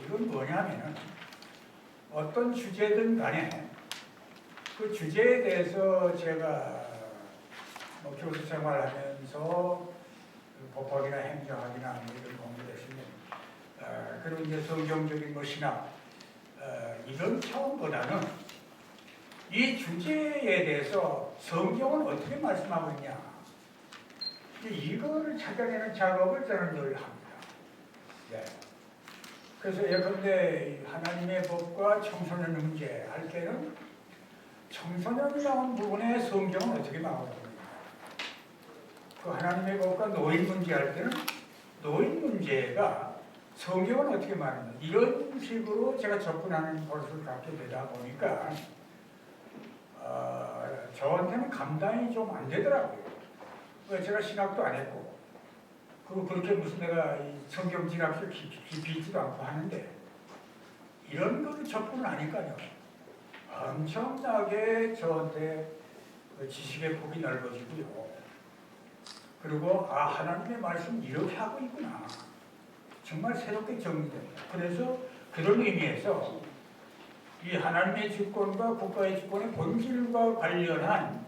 이건 뭐냐면은 어떤 주제든 간에 그 주제에 대해서 제가 뭐 교수 생활하면서 법학이나 행정학이나 뭐 이런 공부를 했으면 그리고 이제 성경적인 뭐 신학 이런 차원보다는 이 주제에 대해서 성경은 어떻게 말씀하고 있냐 이거를 찾아내는 작업을 저는 늘 합니다. 예. 그래서 예컨대 하나님의 법과 청소년 문제 할 때는 청소년이 나온 부분에 성경은 어떻게 나오느냐 그 하나님의 법과 노인 문제 할 때는 노인 문제가 성경은 어떻게 말하느냐 이런 식으로 제가 접근하는 버릇을 갖게 되다 보니까 저한테는 감당이 좀 안 되더라고요. 제가 신학도 안 했고 그리고 그렇게 무슨 내가 이 성경 진학을 깊이 있지도 않고 하는데 이런 거를 접근을 하니까요 엄청나게 저한테 그 지식의 폭이 넓어지고요. 그리고 하나님의 말씀 이렇게 하고 있구나. 정말 새롭게 정리됩니다. 그래서 그런 의미에서 이 하나님의 주권과 국가의 주권의 본질과 관련한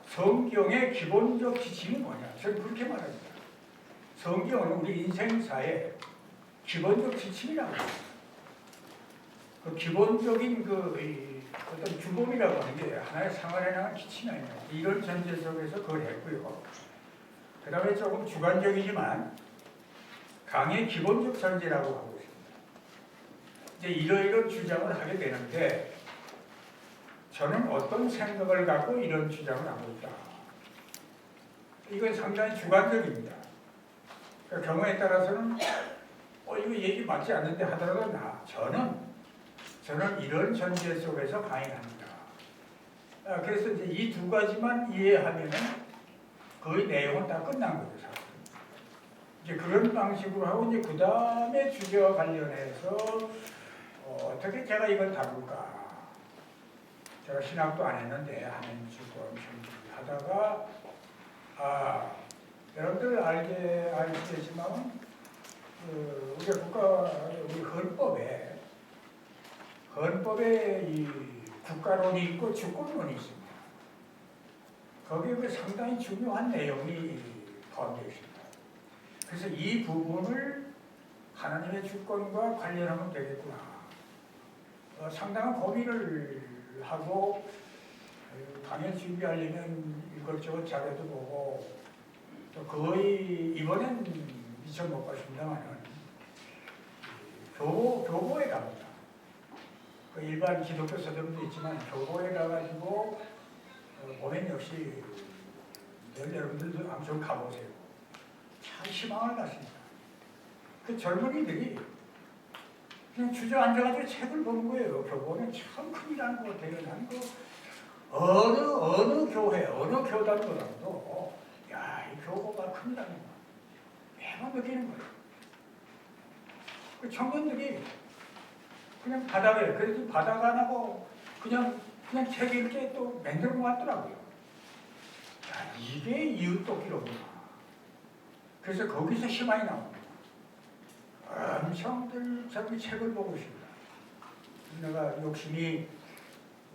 성경의 기본적 지침이 뭐냐? 저는 그렇게 말합니다. 성경은 우리 인생사의 기본적 지침이라고 합니다. 그 기본적인 어떤 규범이라고 하는 게 하나의 생활에 나간 기침이 아니냐. 이런 전제 속에서 그걸 했고요. 그 다음에 조금 주관적이지만 강의 기본적 전제라고 하고 있습니다. 이제 이러이런 주장을 하게 되는데 저는 어떤 생각을 갖고 이런 주장을 하고 있다. 이건 상당히 주관적입니다. 그러니까 경우에 따라서는 이거 얘기 맞지 않는데 하더라도 저는 이런 전제 속에서 강의합니다. 그래서 이제 이 두 가지만 이해하면은 거의 내용은 다 끝난 거죠. 이제 그런 방식으로 하고 이제 그 다음에 주제와 관련해서 어떻게 제가 이걸 다룰까? 제가 신학도 안 했는데 하나님 주권 하다가 여러분들 알겠지만 우리 헌법에 이 국가론이 있고 주권론이 있습니다. 거기에 상당히 중요한 내용이 포함되어 있습니다. 그래서 이 부분을 하나님의 주권과 관련하면 되겠구나. 상당한 고민을 하고 강연 준비하려면 이것저것 자료도 보고 또 거의 이번엔 미처 못 봤습니다만은 교보에 갑니다. 그 일반 기독교 서점도 있지만 교보에 가가지고 보면 역시 여러분들도 한번 가보세요. 참 희망을 갖습니다. 그 젊은이들이 그냥 주저앉아가지고 책을 보는 거예요. 교보는 참 큰일하는 것 같아요. 나는 어느 교회, 어느 교단보다도 이 교보가 큰일하는 거야. 매번 느끼는 거예요. 그 청년들이 그냥 바닥에, 그래도 바닥 안 하고 그냥 책 읽게 또 만들어 놓았더라고요. 이게 이웃돕기로구나. 그래서 거기서 희망이 나옵니다. 엄청들 저기 책을 보고 있습니다. 내가 욕심이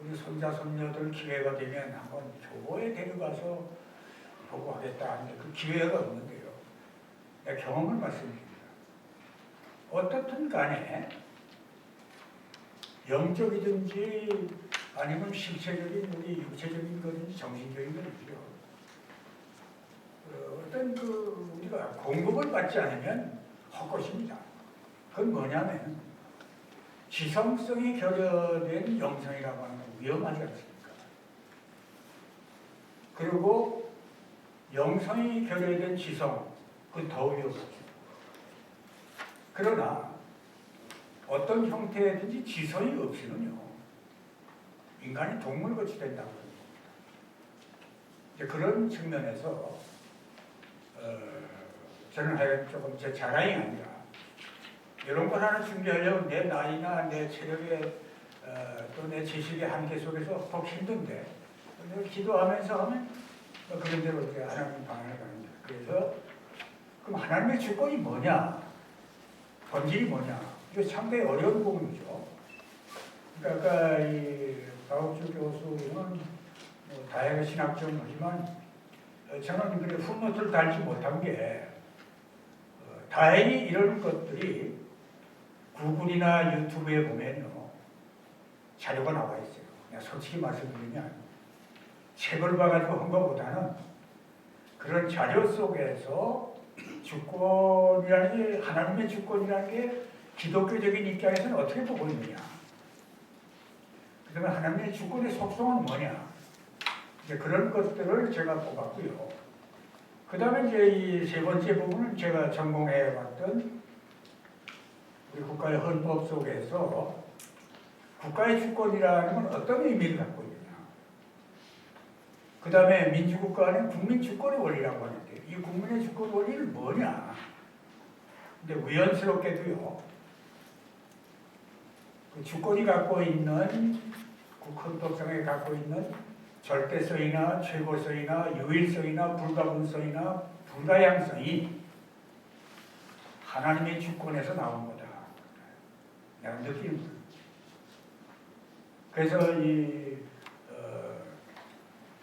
우리 손자 손녀들 기회가 되면 한번 교보에 데려가서 보고 하겠다 하는데 그 기회가 없는데요. 내가 경험을 말씀드립니다. 어떻든 간에 영적이든지 아니면 실체적인 우리 육체적인 거든지 정신적인 거든지요. 어떤 우리가 공급을 받지 않으면 헛것입니다. 그건 뭐냐면 지성성이 결여된 영성이라고 하는 건 위험하지 않습니까? 그리고 영성이 결여된 지성, 그건 더 위험하죠. 그러나 어떤 형태든지 지성이 없이는요, 인간이 동물같이 된다고 합니다. 이제 그런 측면에서 저는 하여간 조금 제 자랑이 아니라 이런 걸 하나 준비하려면 내 나이나 내 체력에 또 내 지식의 한계 속에서 더 힘든데 기도하면서 하면 그런 대로 이제 하나님 방향을 가는 거예요. 그래서 그럼 하나님의 주권이 뭐냐? 본질이 뭐냐? 이거 상당히 어려운 부분이죠. 그러니까 아까 이 박옥주 교수는 뭐 다양한 신학적은 하지만 저는 그래 풋노트를 달지 못한 게 다행히 이런 것들이 구글이나 유튜브에 보면요 자료가 나와 있어요. 그냥 솔직히 말씀드리면 책을 봐가지고 한 것보다는 그런 자료 속에서 주권이라는 게 하나님의 주권이라는 게 기독교적인 입장에서는 어떻게 보고 있느냐. 그다음에 하나님의 주권의 속성은 뭐냐. 이제 그런 것들을 제가 뽑았고요. 그 다음에 이제 이 세 번째 부분은 제가 전공해 왔던 우리 국가의 헌법 속에서 국가의 주권이라는 건 어떤 의미를 갖고 있느냐. 그 다음에 민주국가는 국민 주권의 원리라고 하는데 이 국민의 주권 원리는 뭐냐. 근데 우연스럽게도요. 그 주권이 갖고 있는 헌법상에 갖고 있는 절대성이나 최고성이나 유일성이나 불가분성이나 불가향성이 하나님의 주권에서 나온 거다. 내가 느끼는 거예요. 그래서 이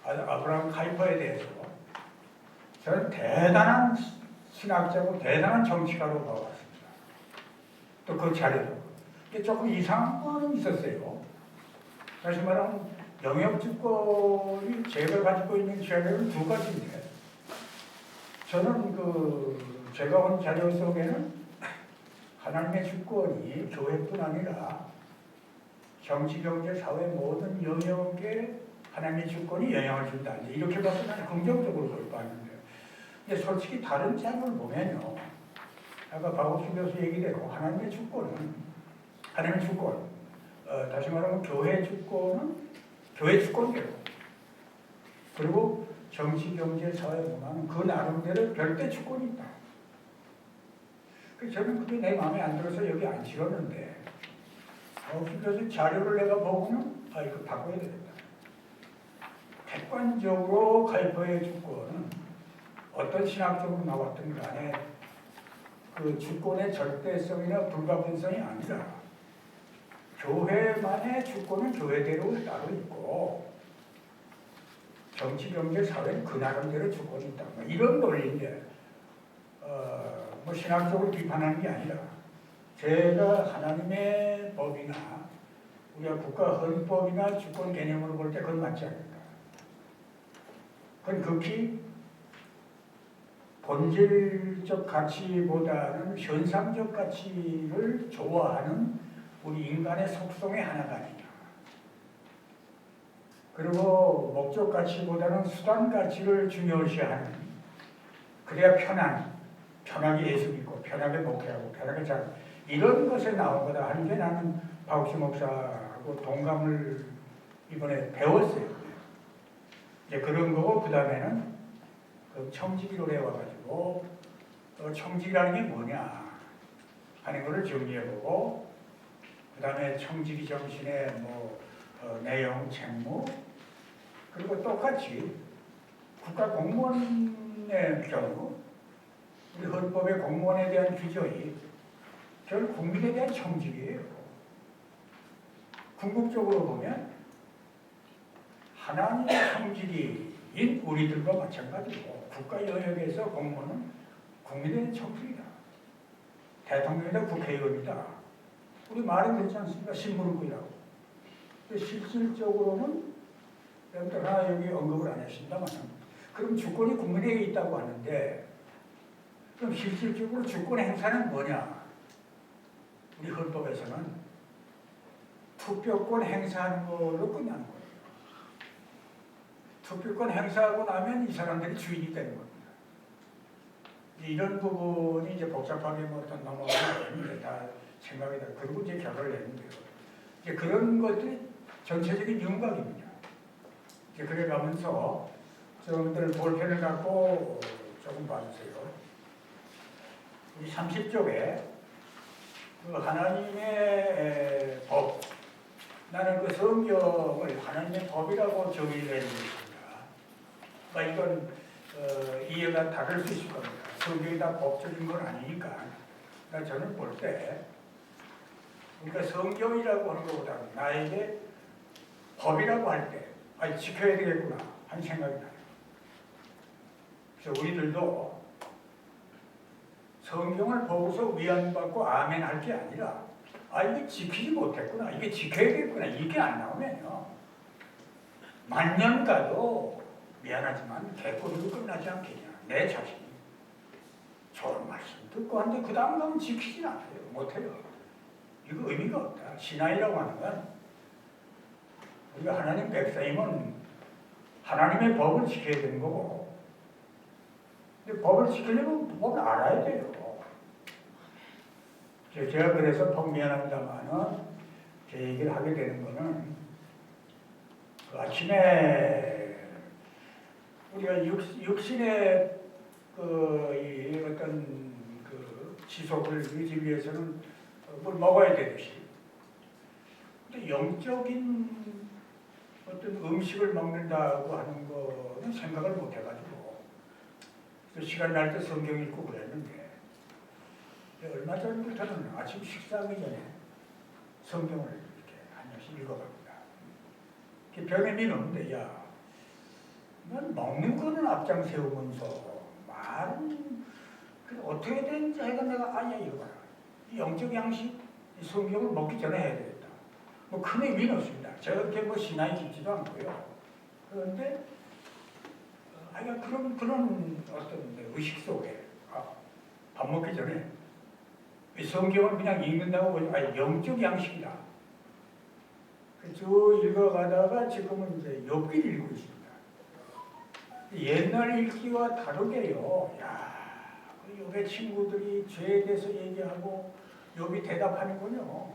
아브라함 카이퍼에 대해서 저는 대단한 신학자고 대단한 정치가로 봐왔습니다. 또 그 자료도. 조금 이상한 거는 있었어요. 다시 말하면 영역주권이 제가 가지고 있는 자료는 두 가지인데 저는 제가 온 자료 속에는 하나님의 주권이 교회뿐 아니라 정치, 경제, 사회 모든 영역에 하나님의 주권이 영향을 준다. 이렇게 봐서 나는 긍정적으로 볼 바였는데 근데 솔직히 다른 자료를 보면요. 아까 박옥수 교수 얘기대로 하나님의 주권, 다시 말하면 교회 주권은 교회 주권대로 그리고 정치, 경제, 사회, 문화는 그 나름대로 별도의 주권이 있다. 그래서 저는 그게 내 마음에 안 들어서 여기 안 실었는데 그래서 자료를 내가 보고는 이거 바꿔야 되겠다. 객관적으로 카이퍼의 주권은 어떤 신학적으로 나왔든 간에 그 주권의 절대성이나 불가분성이 아니라 교회만의 주권은 교회대로 따로 있고 정치, 경제, 사회는 그 나름대로 주권이 있다. 이런 논리인데 뭐 신학적으로 비판하는 게 아니라 제가 하나님의 법이나 우리가 국가 헌법이나 주권 개념으로 볼 때 그건 맞지 않는다. 그건 극히 본질적 가치보다는 현상적 가치를 좋아하는 우리 인간의 속성의 하나가 아니냐. 그리고 목적 가치보다는 수단 가치를 중요시하는 그래야 편하게 예수 믿고 편하게 목회하고 편하게 잘 이런 것에 나온 거다 하는 게 나는 박옥수 목사하고 동감을 이번에 배웠어요. 이제 그런 거고 그 다음에는 그 청지기로 해와가지고 청지기라는 게 뭐냐 하는 거를 정리해보고 그 다음에 청지기 정신의 내용, 책무 그리고 똑같이 국가 공무원의 경우 우리 헌법의 공무원에 대한 규정이 결국 국민에 대한 청지기예요. 궁극적으로 보면 하나님의 청지기인 우리들과 마찬가지고 국가 영역에서 공무원은 국민에 대한 청지기다. 대통령이다, 국회의원이다. 우리 말은 그렇지 않습니까? 신무름이라고. 실질적으로는 여러분들 하나 여기 언급을 안 했습니다만 그럼 주권이 국민에게 있다고 하는데 그럼 실질적으로 주권 행사는 뭐냐? 우리 헌법에서는 투표권 행사하는 걸로 끝나는 거예요. 투표권 행사하고 나면 이 사람들이 주인이 되는 겁니다. 이런 부분이 이제 복잡하게 어떤 넘어가면 다 생각이 다 그리고 이제 결과를 내는데요. 이제 그런 것들이 전체적인 윤곽입니다. 이제 그래 가면서 여러분들 볼펜을 갖고 조금 봐주세요. 이 30쪽에 그 하나님의 법, 나는 그 성경을 하나님의 법이라고 정의를 해드리겠습니다. 그러니까 이건 이해가 다를 수 있을 겁니다. 성경이 다 법적인 건 아니니까. 저는 볼 때 우리가 성경이라고 하는 것보다는 나에게 법이라고 할 때, 아니, 지켜야 되겠구나 하는 생각이 나요. 그래서 우리들도 성경을 보고서 위안받고 아멘 할 게 아니라, 아, 이게 지키지 못했구나, 이게 지켜야겠구나, 이게 안 나오면요, 만년 가도 미안하지만 개꼬리로 끝나지 않겠냐. 내 자신이 좋은 말씀 듣고 하는데 그 다음 가면 지키지 않아요. 못해요. 이거 의미가 없다. 신앙이라고 하는 건 우리가 하나님 백성이면 하나님의 법을 지켜야 되는 거고, 근데 법을 지키려면 법을 알아야 돼요. 제가 그래서 법 미안합니다만은 제 얘기를 하게 되는 거는, 그 아침에 우리가 육신의 이 어떤 그 지속을 유지 위해서는 뭘 먹어야 되듯이, 근데 영적인 어떤 음식을 먹는다고 하는 거는 생각을 못 해가지고 시간 날 때 성경 읽고 그랬는데, 얼마 전부터는 아침 식사하기 전에 성경을 이렇게 한 번씩 읽어갑니다. 별의미는 없는데, 야, 난 먹는 거는 앞장 세우면서 말은 어떻게든지 해가 내가 아야 이거 봐라. 이 영적 양식, 이 성경을 먹기 전에 해야 되겠다. 뭐 큰 의미는 없습니다. 제가 그렇게 뭐 신앙이 깊지도 않고요. 그런데 그런 어떤 의식 속에 밥 먹기 전에 이 성경을 그냥 읽는다고 보니 영적 양식이다. 쭉 읽어가다가 지금은 이제 욥기를 읽고 있습니다. 옛날 읽기와 다르게요. 야, 욥의 친구들이 죄에 대해서 얘기하고 욥이 대답하는군요.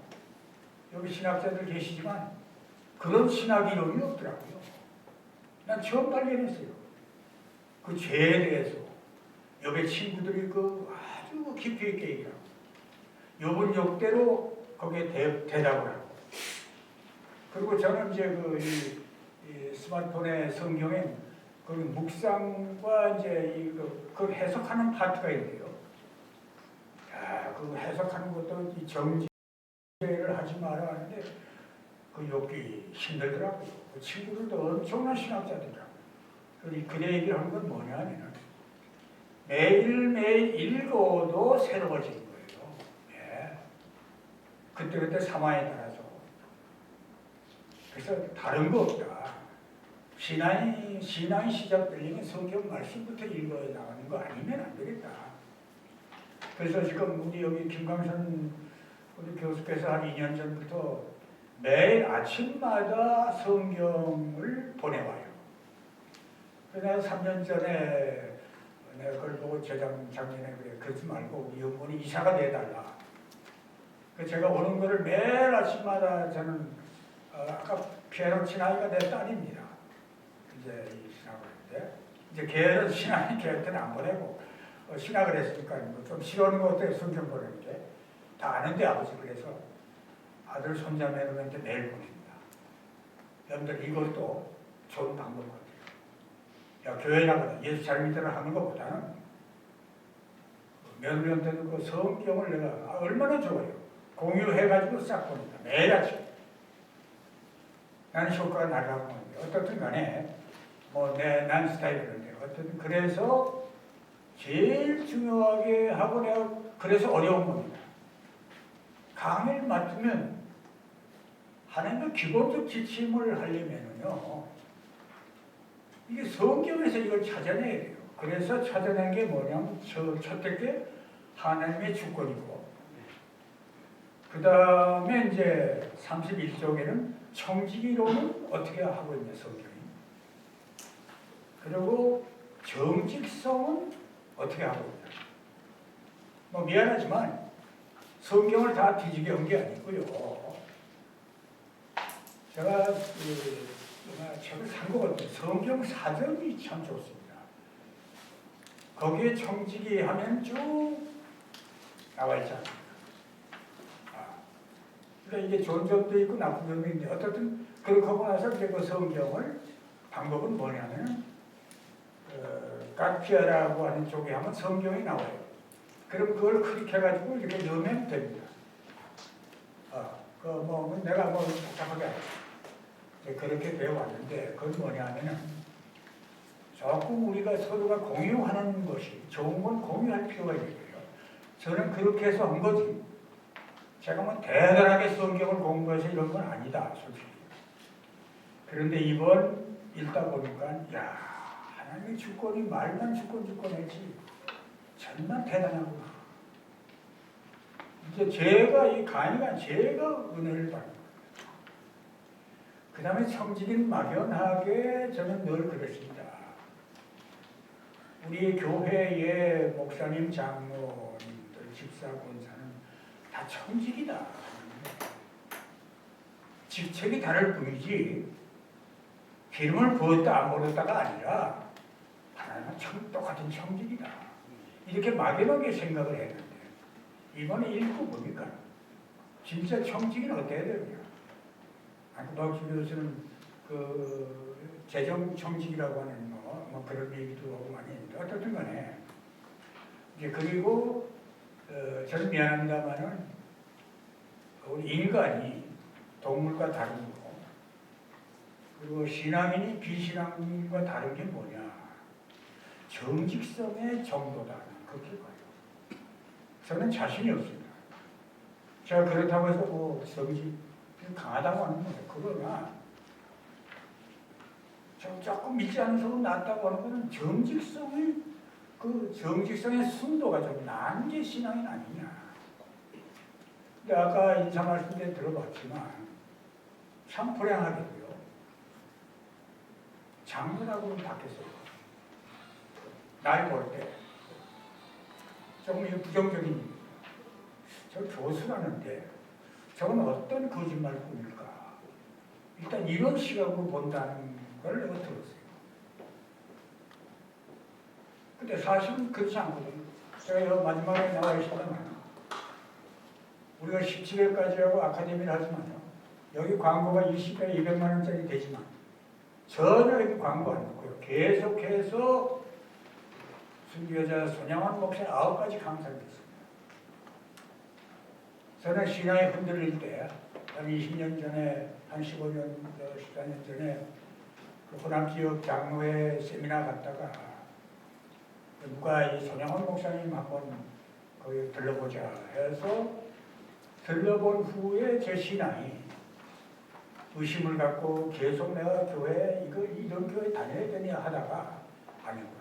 여기 신학자들 계시지만 그런 신학 이론이 없더라고요. 난 처음 발견했어요. 그 죄에 대해서 욥의 친구들이 아주 깊이 있게 얘기하고, 욥은 욥대로 거기에 대답을 하고, 그리고 저는 이제 이 스마트폰의 성경에 그 묵상과 이제 그 해석하는 파트가 있는데요. 야, 그 해석하는 것도 이 정죄를 하지 마라 하는데 그 욥기 힘들더라고요. 그 친구들도 엄청난 신학자들이라고요. 그 얘기를 하는 건 뭐냐면 매일매일 읽어도 새로워지는 거예요. 예. 그때그때 상황에 따라서. 그래서 다른 거 없다. 신앙이 시작되려면 성경 말씀부터 읽어야 나가는 거 아니면 안 되겠다. 그래서 지금 우리 여기 김광선 우리 교수께서 한 2년 전부터 매일 아침마다 성경을 보내와요. 그래서 3년 전에 내가 그걸 보고 작년에 그러지 말고 우리 영혼이 이사가 돼달라. 제가 오는 거를 매일 아침마다 저는 아까 피아노 친 아이가 내 딸입니다. 이제 신학을 했는데 이제 걔는 신학이 걔한테는 안 보내고 신학을 했으니까 뭐좀 싫어하는 것 같아요. 성경 보내는 게. 다 아는데 아버지. 그래서 아들 손자매들한테 매일 보냅니다. 여러분들 이것도 좋은 방법 같아요. 야, 교회 나가라. 예수 잘 믿으라 하는 것보다는 며느리한테도 그 성경을 내가 얼마나 좋아요. 공유해가지고 싹 봅니다. 매일 아침. 나는 효과가 나라고 하는데 어떻든 간에 난 스타일인데 어쨌든 그래서 제일 중요하게 하고 내가 그래서 어려운 겁니다. 강의를 맡으면 하나님의 기본적 지침을 하려면요 이게 성경에서 이걸 찾아내야 돼요. 그래서 찾아낸 게 뭐냐면 첫째 게 하나님의 주권이고, 그 다음에 이제 31쪽에는 청지기로는 어떻게 하고 있냐 성경이, 그리고 정직성은 어떻게 하고 있냐. 미안하지만 성경을 다 뒤지게 온 게 아니고요. 제가 책을 산 거거든요. 성경 사전이 참 좋습니다. 거기에 청지기 하면 쭉 나와 있지 않습니까? 그러니까 이게 좋은 점도 있고 나쁜 점도 있는데 어떻든 그렇게 하고 나서 이제 그 성경을 방법은 뭐냐면 가피아라고 하는 쪽에 하면 성경이 나와요. 그럼 그걸 클릭해가지고 이렇게 넣으면 됩니다. 내가 복잡하게 그렇게 배워왔는데 그건 뭐냐면은 조금 우리가 서로가 공유하는 것이 좋은 건 공유할 필요가 있고요. 저는 그렇게 해서 한 거지. 제가 뭐 대단하게 성경을 공부해서 이런 건 아니다, 솔직히. 그런데 이번 읽다 보니까 야, 하나님의 주권이 말만 주권했지 정말 대단하구나. 이제 제가 이 간이가 제가 은혜를 받는 거예요. 그 다음에 성직인 막연하게 저는 늘 그랬습니다. 우리 교회의 목사님, 장로님들, 집사, 권사는 다 청직이다. 직책이 다를 뿐이지 기름을 부었다 안 부었다가 아니라 하나님은 똑같은 청직이다. 이렇게 막연하게 생각을 했는데 이번에 읽고 보니까 진짜 청직은 어때야 되느냐. 박주교수는 그 재정 청직이라고 하는 뭐 그런 얘기도 하고 많이 했는데 어떻든 간에 이제 그리고 저는 미안합니다만은 우리 인간이 동물과 다른 거 그리고 신앙인이 비신앙인과 다른 게 뭐냐 정직성의 정도다 그렇게 봐요. 저는 자신이 없습니다. 제가 그렇다고 해서 뭐 성직 강하다고 하는 거예요. 그러나 조금 믿지 않는 사람 낫다고 하는 거는 정직성의 순도가 좀 나은 게 신앙인 아니냐. 근데 아까 인사 말씀 때 들어봤지만 참 불행하게도요. 장로라고는 바뀌었어요. 날 볼 때 조금 부정적인 일이에요. 저 교수라는데 저건 어떤 거짓말꾼일까? 일단 이런 시각으로 본다는 걸 내가 들었어요. 근데 사실은 그렇지 않거든요. 제가 마지막에 나와 있었다면 우리가 17회까지 하고 아카데미를 하지만요. 여기 광고가 20회 200만 원짜리 되지만 전혀 여기 광고 안 넣고요. 계속해서 순교자 손양원 목사 9가지 강사를 했습니다. 저는 신앙이 흔들릴 때 한 20년 전에 한 15년, 14년 전에 그 호남 지역 장로회 세미나 갔다가 누가 이 손양원 목사님 한번 거기 들러보자 해서 들러본 후에 제 신앙이 의심을 갖고 계속 내가 교회 이런 교회 다녀야 되냐 하다가 아니구나.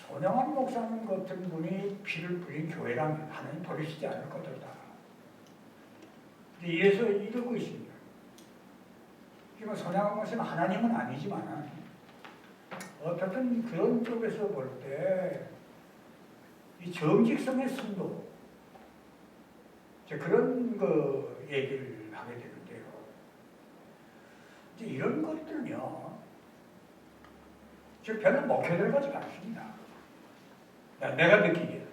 손양원 목사님 같은 분이 피를 뿌린 교회라면 하나님 버리시지 않을 것이다. 이래서 이러고 있습니다. 그러니까 손양원 목사님 하나님은 아니지만 어떻든 그런 쪽에서 볼 때 이 정직성의 순도 그런 거 얘기를 하게 되는데요. 이제 이런 것들은요, 저 별로 목회될 것이 않습니다. 내가 느끼기에.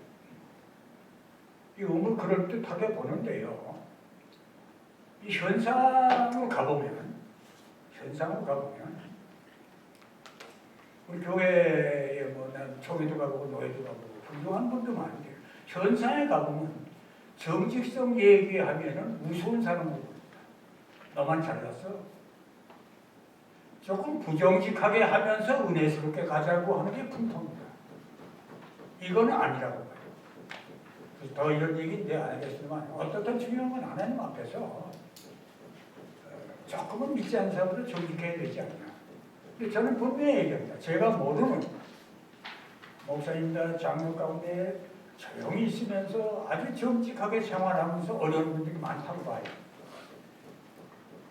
이 음을 그럴듯하게 보는데요. 이 현상을 가보면, 우리 교회에 난 초기도 가보고 노예도 가보고 훌륭한 분도 많은데, 현상에 가보면 정직성 얘기하면은 무서운 사람을 봅니다. 너만 잘났어. 조금 부정직하게 하면서 은혜스럽게 가자고 하는 게 풍토입니다. 이거는 아니라고 봐요. 그래서 더 이런 얘기인데 안 하겠지만 어떻든 중요한 건 하나님 앞에서 조금은 믿지 않는 사람들은 정직해야 되지 않나. 근데 저는 분명히 얘기합니다. 제가 모르는 목사님들 장로 가운데 조용히 있으면서 아주 정직하게 생활하면서 어려운 분들이 많다고 봐요.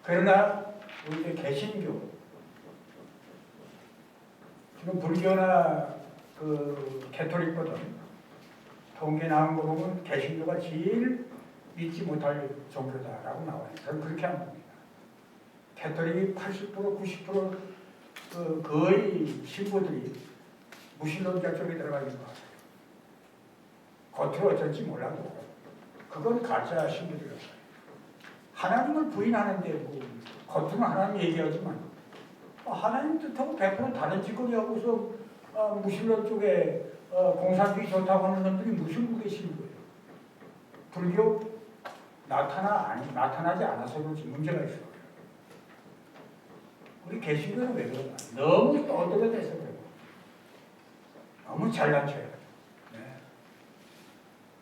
그러나 우리 개신교 지금 불교나 그 캐톨릭보다 통계 나온 거 보면 개신교가 제일 믿지 못할 종교다라고 나와요. 저는 그렇게 안 봅니다. 캐톨릭이 80% 90% 거의 신부들이 무신론자 쪽에 들어가 있는 것 같아요. 겉으로 어쩐지 몰라도 그건 가짜 신부들이었어요. 하나님을 부인하는데 뭐 겉으로는 하나님 얘기하지만 하나님 뜻하고 100% 다른 짓거리 하고서 무신론 쪽에 공산주의 좋다고 하는 놈들이 무슨 무게 실는 거예요. 불교 나타나지 않아서도 문제가 있어. 우리 개신교는 왜 그러나? 너무 떠들어대서 그래요. 너무 잘난 척해요. 네.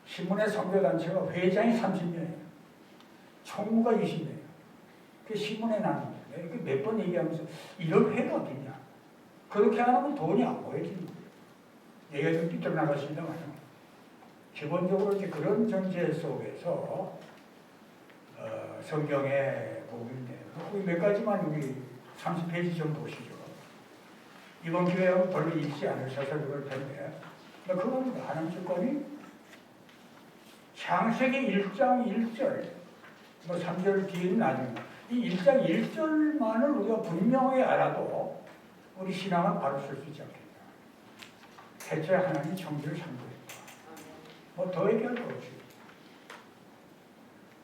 신문의 선교단체가 회장이 30명이에요. 총무가 20명이에요. 그 신문에 나는 거예요. 몇 번 얘기하면서 이런 회가 어딨냐. 그렇게 안 하면 돈이 안 모여지는 거예요. 얘기가 좀 삐뚤어나갔습니다만 기본적으로 이제 그런 전제 속에서 성경의 복음인데 거기 몇 가지만 우리 30페이지 좀 보시죠. 이번 기회에 별로 읽지 않으셔서 그럴 텐데 그건 하나님 주권이 창세기 1장 1절 3절 뒤에는 나중에 이 1장 1절만을 우리가 분명히 알아도 우리 신앙은 바로 쓸 수 있지 않겠나. 대체 하나님이 청지를 창조했다. 더 얘기할 거 없이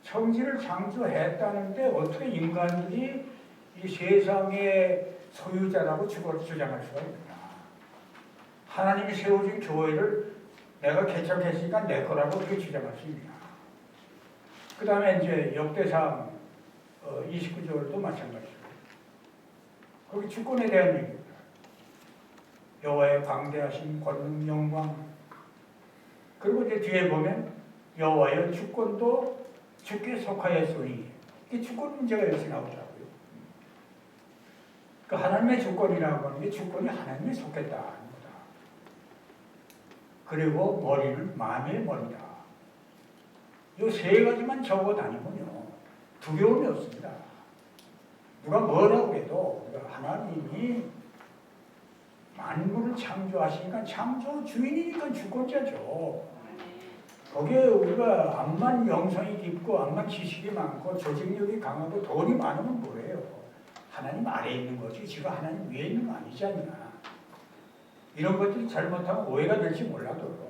청지를 창조했다는데 어떻게 인간들이 이 세상의 소유자라고 주장할 수가 있나. 하나님이 세워준 교회를 내가 개척했으니까 내 거라고 그렇게 주장할 수 있냐. 그 다음에 이제 역대상 29절도 마찬가지죠. 거기 주권에 대한 얘기입니다. 여호와의 광대하신 권능 영광. 그리고 이제 뒤에 보면 여호와의 주권도 주께 속하였으니 이 주권 문제가 여기서 나오더라고요. 그 하나님의 주권이라고 하는 게 주권이 하나님에 속했다 하는 거다. 그리고 머리는 마음의 머리다. 이 세 가지만 적어 다니면요 두려움이 없습니다. 누가 뭐라고 해도 하나님이 만물을 창조하시니까 창조 주인이니까 주권자죠. 거기에 우리가 암만 영성이 깊고 암만 지식이 많고 조직력이 강하고 돈이 많으면 뭐래요? 하나님 아래에 있는 거지 지가 하나님 위에 있는 거 아니지 않냐. 이런 것들이 잘못하면 오해가 될지 몰라도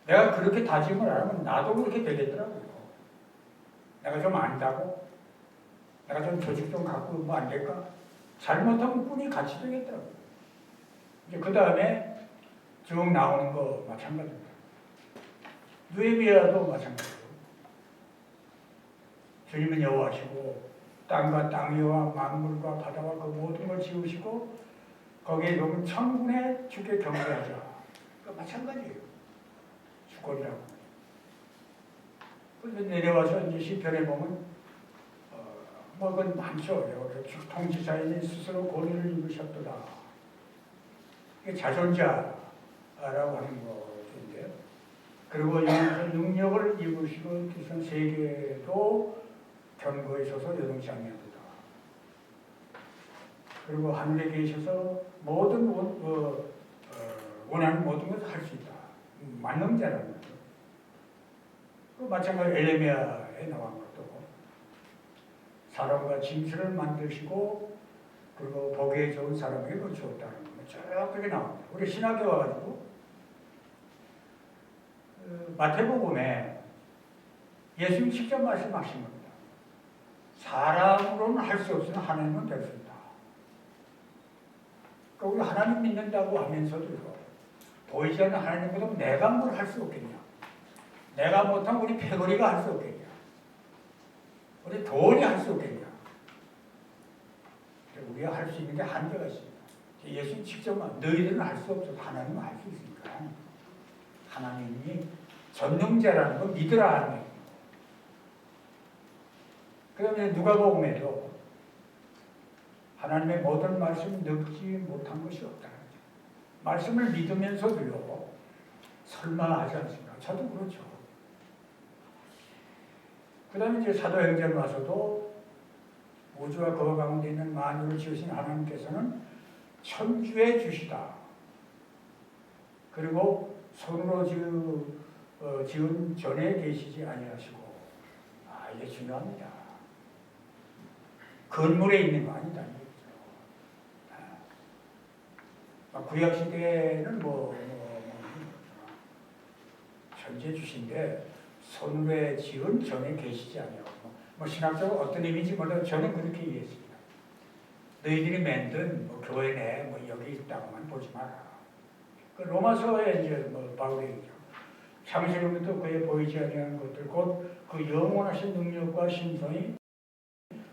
내가 그렇게 다짐을 안 하면 나도 그렇게 되겠더라고요. 내가 좀 안다고? 내가 좀 조직 좀 갖고 뭐 안 될까? 잘못하면 꾼이 같이 되겠더라고요. 이제 그 다음에 쭉 나오는 거 마찬가지입니다. 느헤미야도 마찬가지예요. 주님은 여호와시고 땅과 땅 위와 만물과 바다와 그 모든 걸 지으시고 거기에 보면 천군의 주께 경배하자. 마찬가지예요. 주권이라고. 그래서 내려와서 이제 시편에 보면 뭐 그건 많죠. 통치자인이 스스로 고리를 입으셨도다. 이게 자존자라고 하는 것인데요. 그리고 여기서 능력을 입으시고 기선 세계도 견고에 서서 여동치 아니하도다. 그리고 하늘에 계셔서 모든 원하는 모든 것을 할 수 있다. 만능자라는 거죠. 그 마찬가지로 에레미야에 나온 것도 사람과 짐승을 만드시고 그리고 보기에 좋은 사람에게 주었다는 거. 쭉 그게 나옵니다. 우리 신학에 와가지고 마태복음에 예수님 직접 말씀하신 겁니다. 사람으로는 할 수 없으나 하나님은 될 수 있다. 그러니까 우리 하나님 믿는다고 하면서도요. 보이지 않는 하나님보다 내가 뭘 할 수 없겠냐. 내가 못하면 우리 패거리가 할 수 없겠냐. 우리 돈이 할 수 없겠냐. 우리가 할 수 있는 게 한계가 있습니다. 예수님 직접 너희들은 할 수 없어도 하나님은 할 수 있으니까 하나님이 전능자라는 걸 믿으라 하는 거예요. 그 다음에 누가복음에도 하나님의 모든 말씀을 늙지 못한 것이 없다. 말씀을 믿으면서도요 설마 하지 않습니다. 저도 그렇죠. 그 다음에 이제 사도행전에 와서도 우주와 그 가운데 있는 만유를 지으신 하나님께서는 천주의 주시다. 그리고 손으로 지은 전에 계시지 아니하시고 이게 중요합니다. 건물에 있는 거 아니다. 구약시대에는 천재 주신데 손으로 지은 전에 계시지 아니하고 신학적으로 어떤 의미인지 몰라도 저는 그렇게 이해했습니다. 너희들이 만든 교회 내 여기 있다고만 보지 마라. 그 로마서에 이제 바울이 창세로부터 그에 보이지 아니하는 것들 곧 그 영원하신 능력과 신성이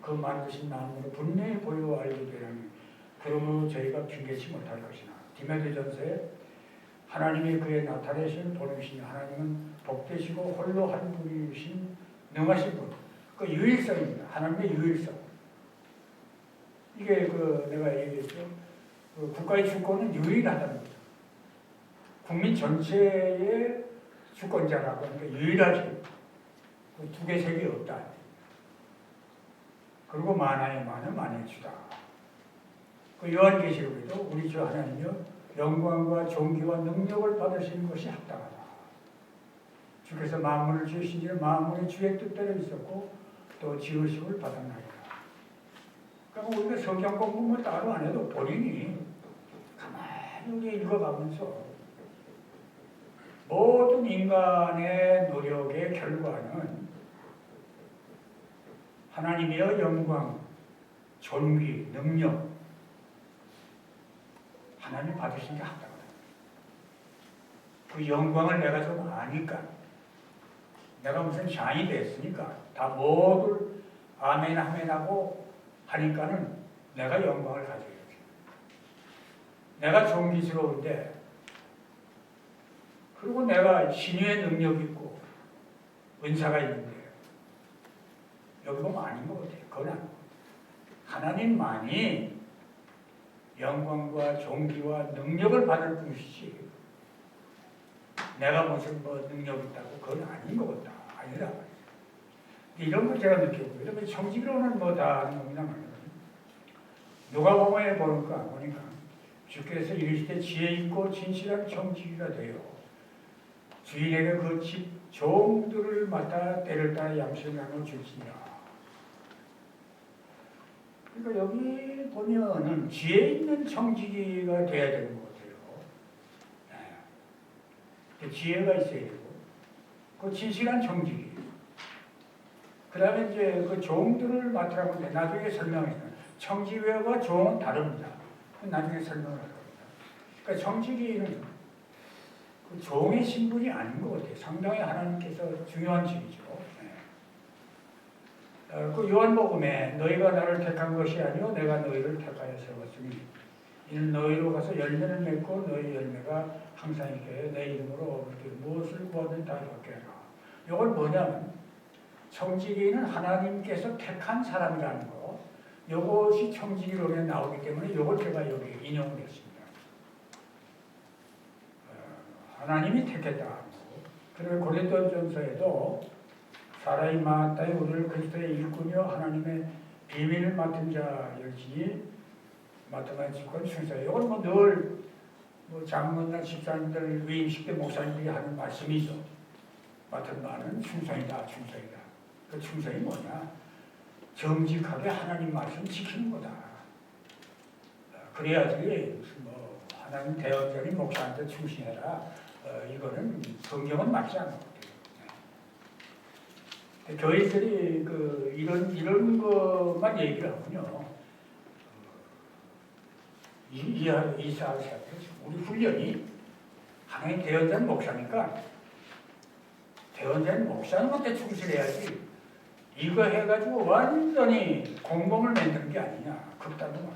그 만드신 나무로 분명히 보여 알게 되라니 그러므로 저희가 핑계치 못할 것이나 디모데전서에 하나님이 그에 나타내신 본이시니 하나님은 복되시고 홀로 한 분이신 능하신 분. 그 유일성입니다. 하나님의 유일성. 이게 그 내가 얘기했죠. 그 국가의 주권은 유일하다는 거죠. 국민 전체의 주권자라고 하는 게 유일하지. 그 두 개, 세 개 없다. 그리고 만하에 만은 만의 주다. 그 요한계시록에도 우리 주 하나님이여 영광과 존귀와 능력을 받으시는 것이 합당하다. 주께서 만물을 지으신지는 만물의 주의 뜻대로 있었고 또 지으심을 받았나이다. 그러니까 우리가 성경 공부를 따로 안 해도 본인이 가만히 우리 읽어가면서 모든 인간의 노력의 결과는 하나님의 영광, 존귀, 능력 하나님 받으신 게 합당하다. 그 영광을 내가 좀 아니까 내가 무슨 샤이 됐으니까 다 모두 아멘 아멘 하고 하니까는 내가 영광을 가져야지. 내가 존귀스러운데 그리고 내가 신유의 능력이 있고 은사가 있는데 여기 보면 아닌 것 같아요. 그건 아닌 것 같아요. 하나님만이 영광과 존귀와 능력을 받을 뿐이지 내가 무슨 뭐 능력이 있다고 그건 아닌 것 같다. 아니라 이런 걸 제가 느꼈고요. 이러면 정직으로는 뭐 다 하는 겁니다. 누가복음에 보니까 주께서 이르시되 지혜 있고 진실한 정직이가 되어 주인에게 그 집 종들을 맡아 때를 따라 양식을 나눠 줄지니라. 그러니까 여기 보면은 지혜 있는 정직이가 돼야 되는 것 같아요. 네. 지혜가 있어야 되고, 그 진실한 정직이. 그 다음에 이제 그 종들을 맡으라고 하는데 나중에 설명했어요. 청지회와 종은 다릅니다. 나중에 설명을 할 겁니다. 그러니까 청지기는 그 종의 신분이 아닌 것 같아요. 상당히 하나님께서 중요한 직이죠. 네. 그 요한복음에 너희가 나를 택한 것이 아니요 내가 너희를 택하여 세웠으니 이는 너희로 가서 열매를 맺고 너희 열매가 항상 있게 내 이름으로 얻을 무엇을 구하든 다 받게 하라. 이건 뭐냐면 청지기는 하나님께서 택한 사람이라는 거. 이것이 청지기론에 나오기 때문에 이걸 제가 여기 인용을 했습니다. 하나님이 택했다. 그리고 고린도전서에도 사람이 마땅히 우리를 그리스도의 일꾼이요 하나님의 비밀을 맡은 자일지니 맡은 직권 충성. 이건 뭐 늘 장로나 집사님들 위임식 때 목사님들이 하는 말씀이죠. 맡은 바는 충성이다, 충성이다. 그 충성이 뭐냐? 정직하게 하나님 말씀 지키는 거다. 그래야지 무슨 뭐 하나님 대언자인 목사한테 충실해라. 이거는 성경은 맞지 않는 것 같아요. 교회들이 이런 것만 얘기를 하군요. 이사할 때 우리 훈련이 하나님 대언자인 목사니까 대언자인 목사님한테 충실해야지. 이거 해가지고 완전히 공범을 만드는 게 아니냐. 극단도 말이야.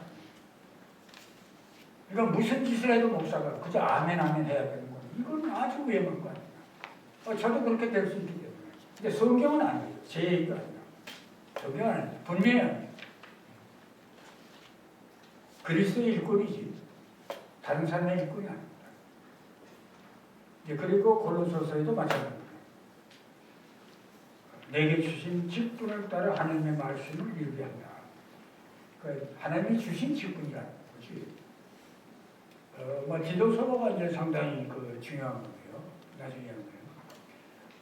그러니까 무슨 짓을 해도 목사가 그저 아멘 아멘 해야 되는 거야. 이건 아주 위험한 거 아니야. 저도 그렇게 될 수 있기 때문에. 근데 성경은 아니에요. 제 얘기가 아니야. 성경은 아니야. 분명히 아니야. 그리스도의 일꾼이지. 다른 사람의 일꾼이 아닙니다. 그리고 골로새서에도 마찬가지입니다. 내게 주신 직분을 따라 하나님의 말씀을 이루게 한다. 그러니까 하나님이 주신 직분이라는 거지. 지도서가 이제 상당히 중요한 거예요. 나중에 하는 거예요.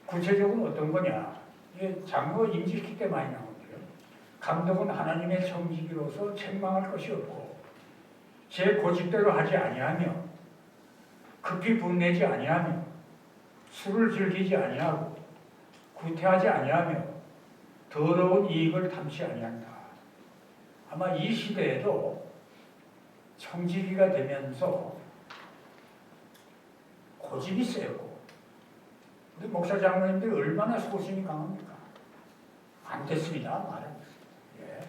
구체적으로 어떤 거냐? 이게 장로 임직기 때 많이 나오는데요. 감독은 하나님의 청지기로서 책망할 것이 없고 제 고집대로 하지 아니하며 급히 분내지 아니하며 술을 즐기지 아니하고 구태하지 아니하며 더러운 이익을 탐치 아니한다. 아마 이 시대에도 청지기가 되면서 고집이 세고 우리 목사 장로님들이 얼마나 소신이 강합니까? 안 됐습니다. 말은. 예.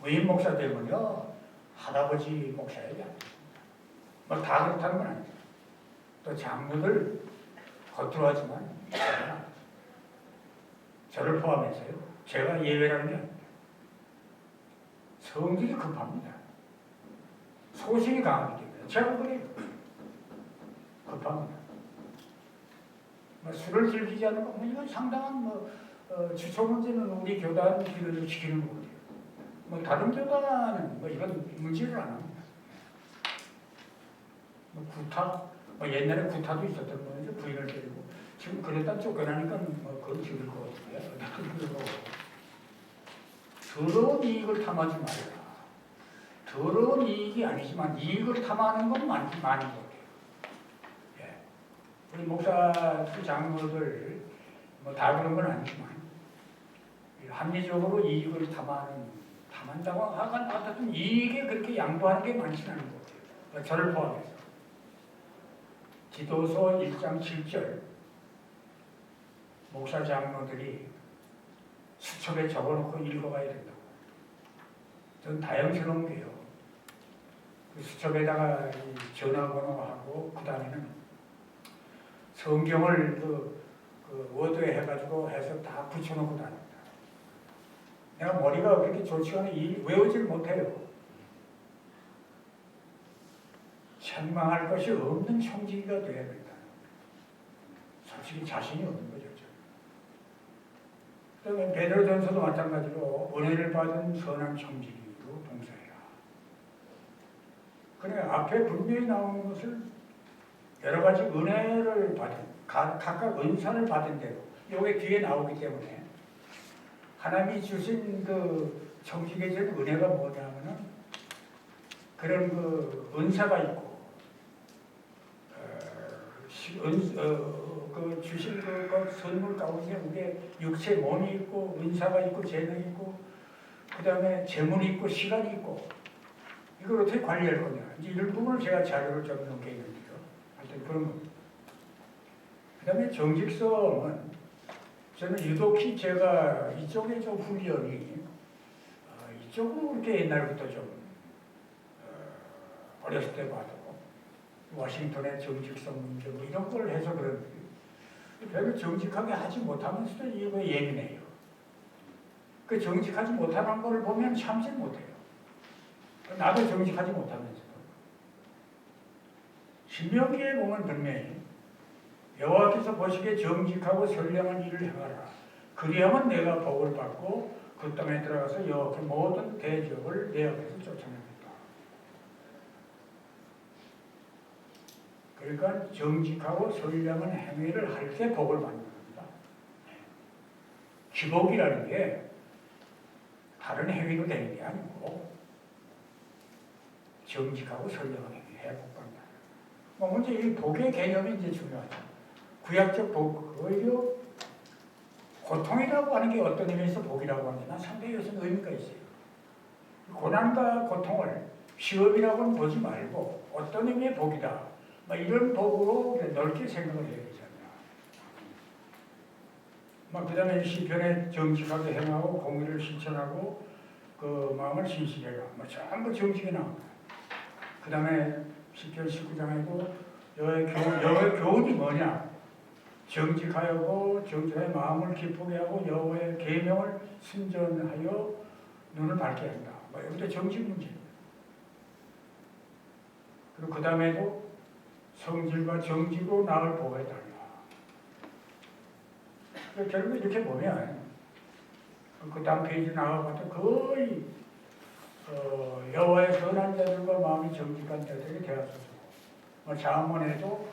위임 목사 되면요, 할아버지 목사에게 안 됩니다. 뭐 다 그렇다는 건 아니에요. 또 장로들 겉으로 하지만 저를 포함해서요. 제가 예외라는 게 아닙니다. 성질이 급합니다. 소신이 강하기 때문에. 제가 그래요. 급합니다. 뭐 술을 즐기지 않는 거, 이건 상당한 주초 문제는 우리 교단 기도를 지키는 거거든요. 뭐 다른 교단은 뭐 이런 문제를 안 합니다. 뭐 구타, 뭐 옛날에 구타도 있었던 거죠. 부인을 데리고 지금 그랬다 쫓겨나니까 뭐 그건 죽을 것 같아요. 더러운 이익을 탐하지 말라. 더러운 이익이 아니지만 이익을 탐하는 건 많은 것 같아요. 예. 우리 목사 장로들 뭐 다 그런 건 아니지만 합리적으로 이익을 탐한다고 하건 어쨌든 이익에 그렇게 양보하는 게 많지는 않은 것 같아요. 저를 포함해서. 기도서 1장 7절 목사 장로들이 수첩에 적어놓고 읽어가야 된다고. 전 다양스러운 게요. 그 수첩에다가 전화번호하고 그 다음에는 성경을 그 워드에 해가지고 해서 다 붙여놓고 다닙니다. 내가 머리가 그렇게 좋지가 않아 외우질 못해요. 책망할 것이 없는 청지기가 되어야 된다. 솔직히 자신이 없는 거죠. 그다음에 베드로전서도 마찬가지로 은혜를 받은 선한 청지기로 봉사해라. 그래 앞에 분명히 나오는 것을 여러 가지 은혜를 받은 각각 은사를 받은 대로 요게 뒤에 나오기 때문에 하나님이 주신 그 청지기에 준 은혜가 뭐냐면은 그런 그 은사가 있고 그 주신 그 선물 가운데 우리의 육체 몸이 있고 은사가 있고 재능이 있고 그 다음에 재물이 있고 시간이 있고 이걸 어떻게 관리할 거냐 이제 이런 부분을 제가 자료를 좀 넣게 있는데요. 하여튼 그런 겁니다. 그 다음에 정직성은 저는 유독히 제가 이쪽에 좀 훈련이 이쪽으로 그렇게 옛날부터 좀 어렸을 때 봐도 워싱턴의 정직성 문제 뭐 이런 걸 해서 그런지 별로 정직하게 하지 못하면서도 이거 예민해요. 그 정직하지 못하는 걸 보면 참지 못해요. 나도 정직하지 못하면서도. 신명기에 보면 분명히 여호와께서 보시기에 정직하고 선량한 일을 행하라. 그리하면 내가 복을 받고 그 땅에 들어가서 여호와의 모든 대적을 내 앞에서 쫓아냅니다. 그러니까 정직하고 선량한 행위를 할 때 복을 받는 겁니다. 기복이라는 게 다른 행위로 되는 게 아니고 정직하고 선량한 행위 해야 복 받는다. 뭐 문제 이 복의 개념이 이제 중요하죠. 구약적 복, 오히려 고통이라고 하는 게 어떤 의미에서 복이라고 하느냐 상당히 무슨 의미가 있어요. 고난과 고통을 시험이라고는 보지 말고 어떤 의미의 복이다. 이런 복으로 넓게 생각을 해야 되잖아요. 그 다음에 시편에 정직하게 행하고 공의를 실천하고 그 마음을 신실해라. 전부 정직이 나옵니다. 그 다음에 시편 19장에도 여호와의 교훈이 뭐냐? 정직하여고 정직하여 마음을 기쁘게 하고 여호와의 계명을 순전하여 눈을 밝게 한다. 여기도 정직 문제입니다. 그리고 그 다음에도 성질과 정직으로 나를 보호해달라. 결국 이렇게 보면 그 다음 페이지 나와봐도 거의 여호와의 선한 자들과 마음이 정직한 자들에게 대하소서. 자문에도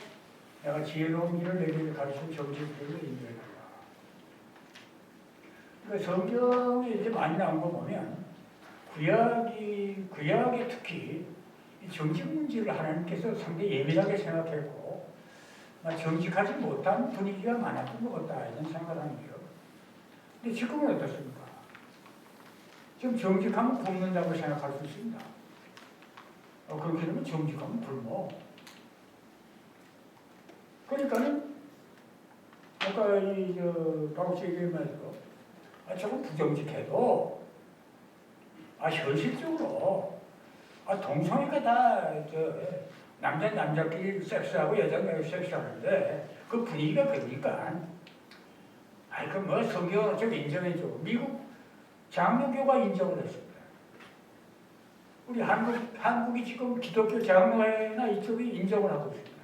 내가 지혜로운 길을 내게 가르쳐 정직들을 인도해달라. 그러니까 성경에 이렇게 많이 나온 거 보면 구약에 특히 정직 문제를 하나님께서 상당히 예민하게 생각했고 정직하지 못한 분위기가 많았던 것 같다 이런 생각을 하는 거예요. 근데 지금은 어떻습니까? 지금 정직하면 굶는다고 생각할 수 있습니다. 그렇게 되면 정직하면 굶어. 그러니까는 아까 박욱 씨 얘기하면서 조금 부정직해도 현실적으로 동성애가 다 남자끼리 섹스하고 여자끼리 섹스하는데 그 분위기가 그러니까 그 성경 좀 인정해줘. 미국 장로교가 인정을 했습니다. 우리 한국이 지금 기독교 장로회나 이쪽이 인정을 하고 있습니다.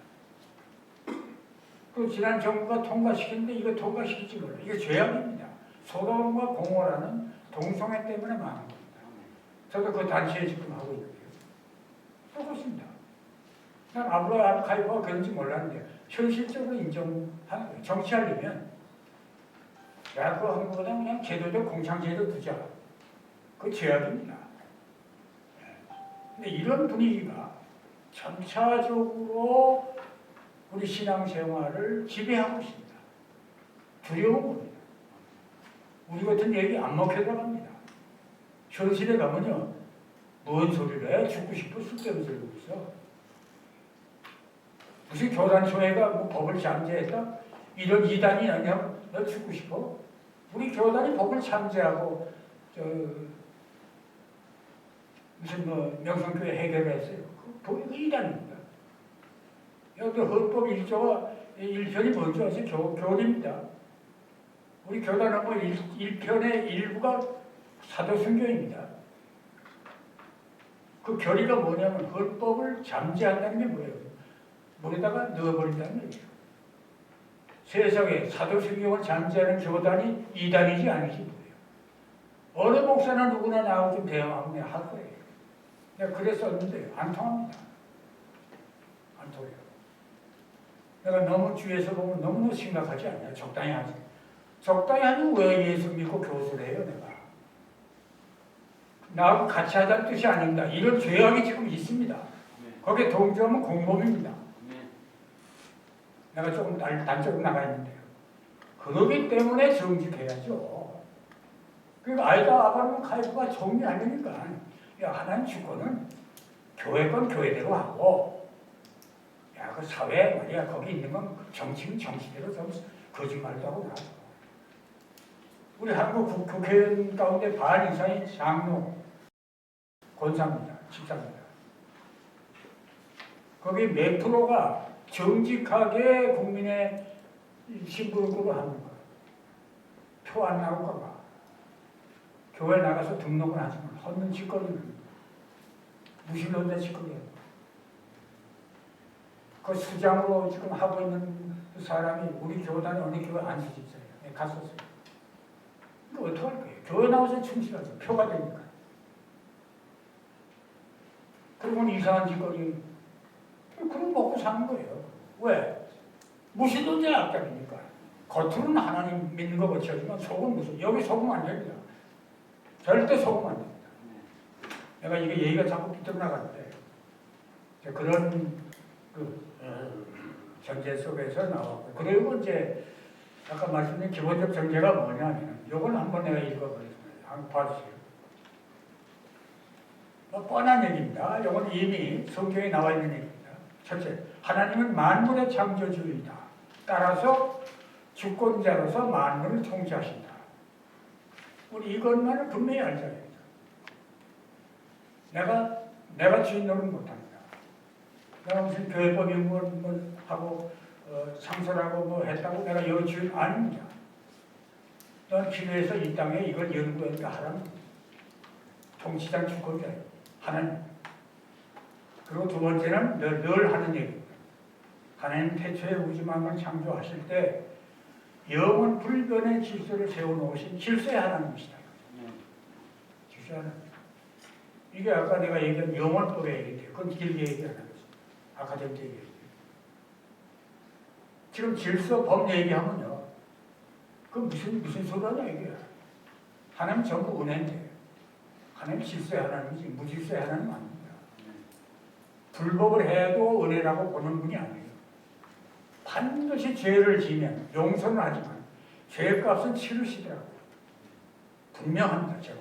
그 지난 정부가 통과시켰는데 이거 통과시키지 몰라. 이게 죄악입니다. 소돔과 고모라는 동성애 때문에 망한 겁니다. 저도 그 단체에 지금 하고 있는데요. 그렇습니다. 난 아브라함 카이퍼가 그런지 몰랐는데 현실적으로 인정하는 거예요. 정치하려면 그거 하는 것보다 그냥 제도적 공창제도 두자. 그 죄악입니다. 근데 이런 분위기가 점차적으로 우리 신앙생활을 지배하고 있습니다. 두려운 겁니다. 우리 같은 얘기 안 먹혀들어갑니다. 현실에 가면요. 뭔 소리를 해? 죽고 싶어? 쓸데없는 소리를 있어. 무슨 교단총회가 법을 잠재했다? 이런 이단이 아니야? 너 죽고 싶어? 우리 교단이 법을 잠재하고 무슨 명성교회 해결했어요. 그 이단입니다. 여기 헌법 1조가 1편이 뭔지 아세요? 교훈입니다. 우리 교단은 1편의 일부가 사도순교입니다. 그 결의가 뭐냐면 헌법을 잠재한다는 게 뭐예요? 물에다가 넣어버린다는 얘기예요. 세상에 사도순교를 잠재하는 교단이 이단이지 아니지 뭐예요. 어느 목사나 누구나 나하고 좀 대화하면 내가 할 거예요. 내가 그랬었는데 안 통합니다. 안 통해요. 내가 너무 주위에서 보면 너무너무 심각하지 않냐. 적당히 하지. 적당히 하면 왜 예수 믿고 교수를 해요 내가. 나하고 같이 하자는 뜻이 아닙니다. 이런 죄악이 지금 있습니다. 거기에 동조하면 공범입니다. 내가 조금 단적으로 나가 있는데요. 그러기 때문에 정직해야죠. 그러니까 아이다 아브라함 카이프가 정리하려니까 하나님 주권은 교회 건 교회대로 하고 그 사회 말이야 거기 있는 건 정치는 정치대로 좀 거짓말도 하고 나서 우리 한국 국회의원 가운데 반 이상이 장로 권사입니다. 집사입니다. 거기 몇 프로가 정직하게 국민의 신분으로 하는 거예요. 표 안 나올까 봐. 교회 나가서 등록은 하지만 헛는 짓거리는 무신론자 짓거리예요. 그 수장으로 지금 하고 있는 그 사람이 우리 교단의 어느 교회 안수집사예요. 네, 갔었어요. 이거 어떡할 거예요? 교회 나와서 충실하죠. 표가 되니까. 그러면 이상한 짓거리 그럼 먹고 사는 거예요. 왜? 무신론자 악답이니까. 겉으로는 하나님 믿는 거 거치지만 속은 무슨 여기 속으면 안 됩니다. 절대 속으면 안 됩니다. 내가 이게 얘기가 자꾸 삐뚤어나가는데 그런 전제 속에서 나왔고 그리고 이제 아까 말씀드린 기본적 전제가 뭐냐면 이걸 한번 내가 읽어보겠습니다. 한번 봐주세요. 뻔한 얘기입니다. 이건 이미 성경에 나와 있는 얘기입니다. 첫째, 하나님은 만물의 창조주이다. 따라서 주권자로서 만물을 통치하신다. 우리 이것만을 분명히 알자. 내가 주인 노릇 못합니다. 내가 무슨 교회법 연구를 하고 상설하고 했다고 내가 여기 주인 아닙니다. 넌 기도해서 이 땅에 이걸 연구하니까 하라는 통치장 주권자예요. 하나님. 그리고 두 번째는 늘 하는 얘기입니다. 하나님 태초에 우주만을 창조하실 때 영원 불변의 질서를 세워놓으신 질서의 하나님이시다. 질서의 하나님. 이게 아까 내가 얘기한 영원법의 얘기인데 그건 길게 얘기하는 거죠. 아카데미 얘기예요. 지금 질서 법 얘기하면요. 그 무슨 소리냐 이게. 하나님 전부 은혜인데 하나님 질서의 하나님이지 무질서의 하나님 아닙니다. 불법을 해도 은혜라고 보는 분이 아니에요. 반드시 죄를 지면 용서는 하지만 죄값은 치르시더라고요. 분명합니다. 제가.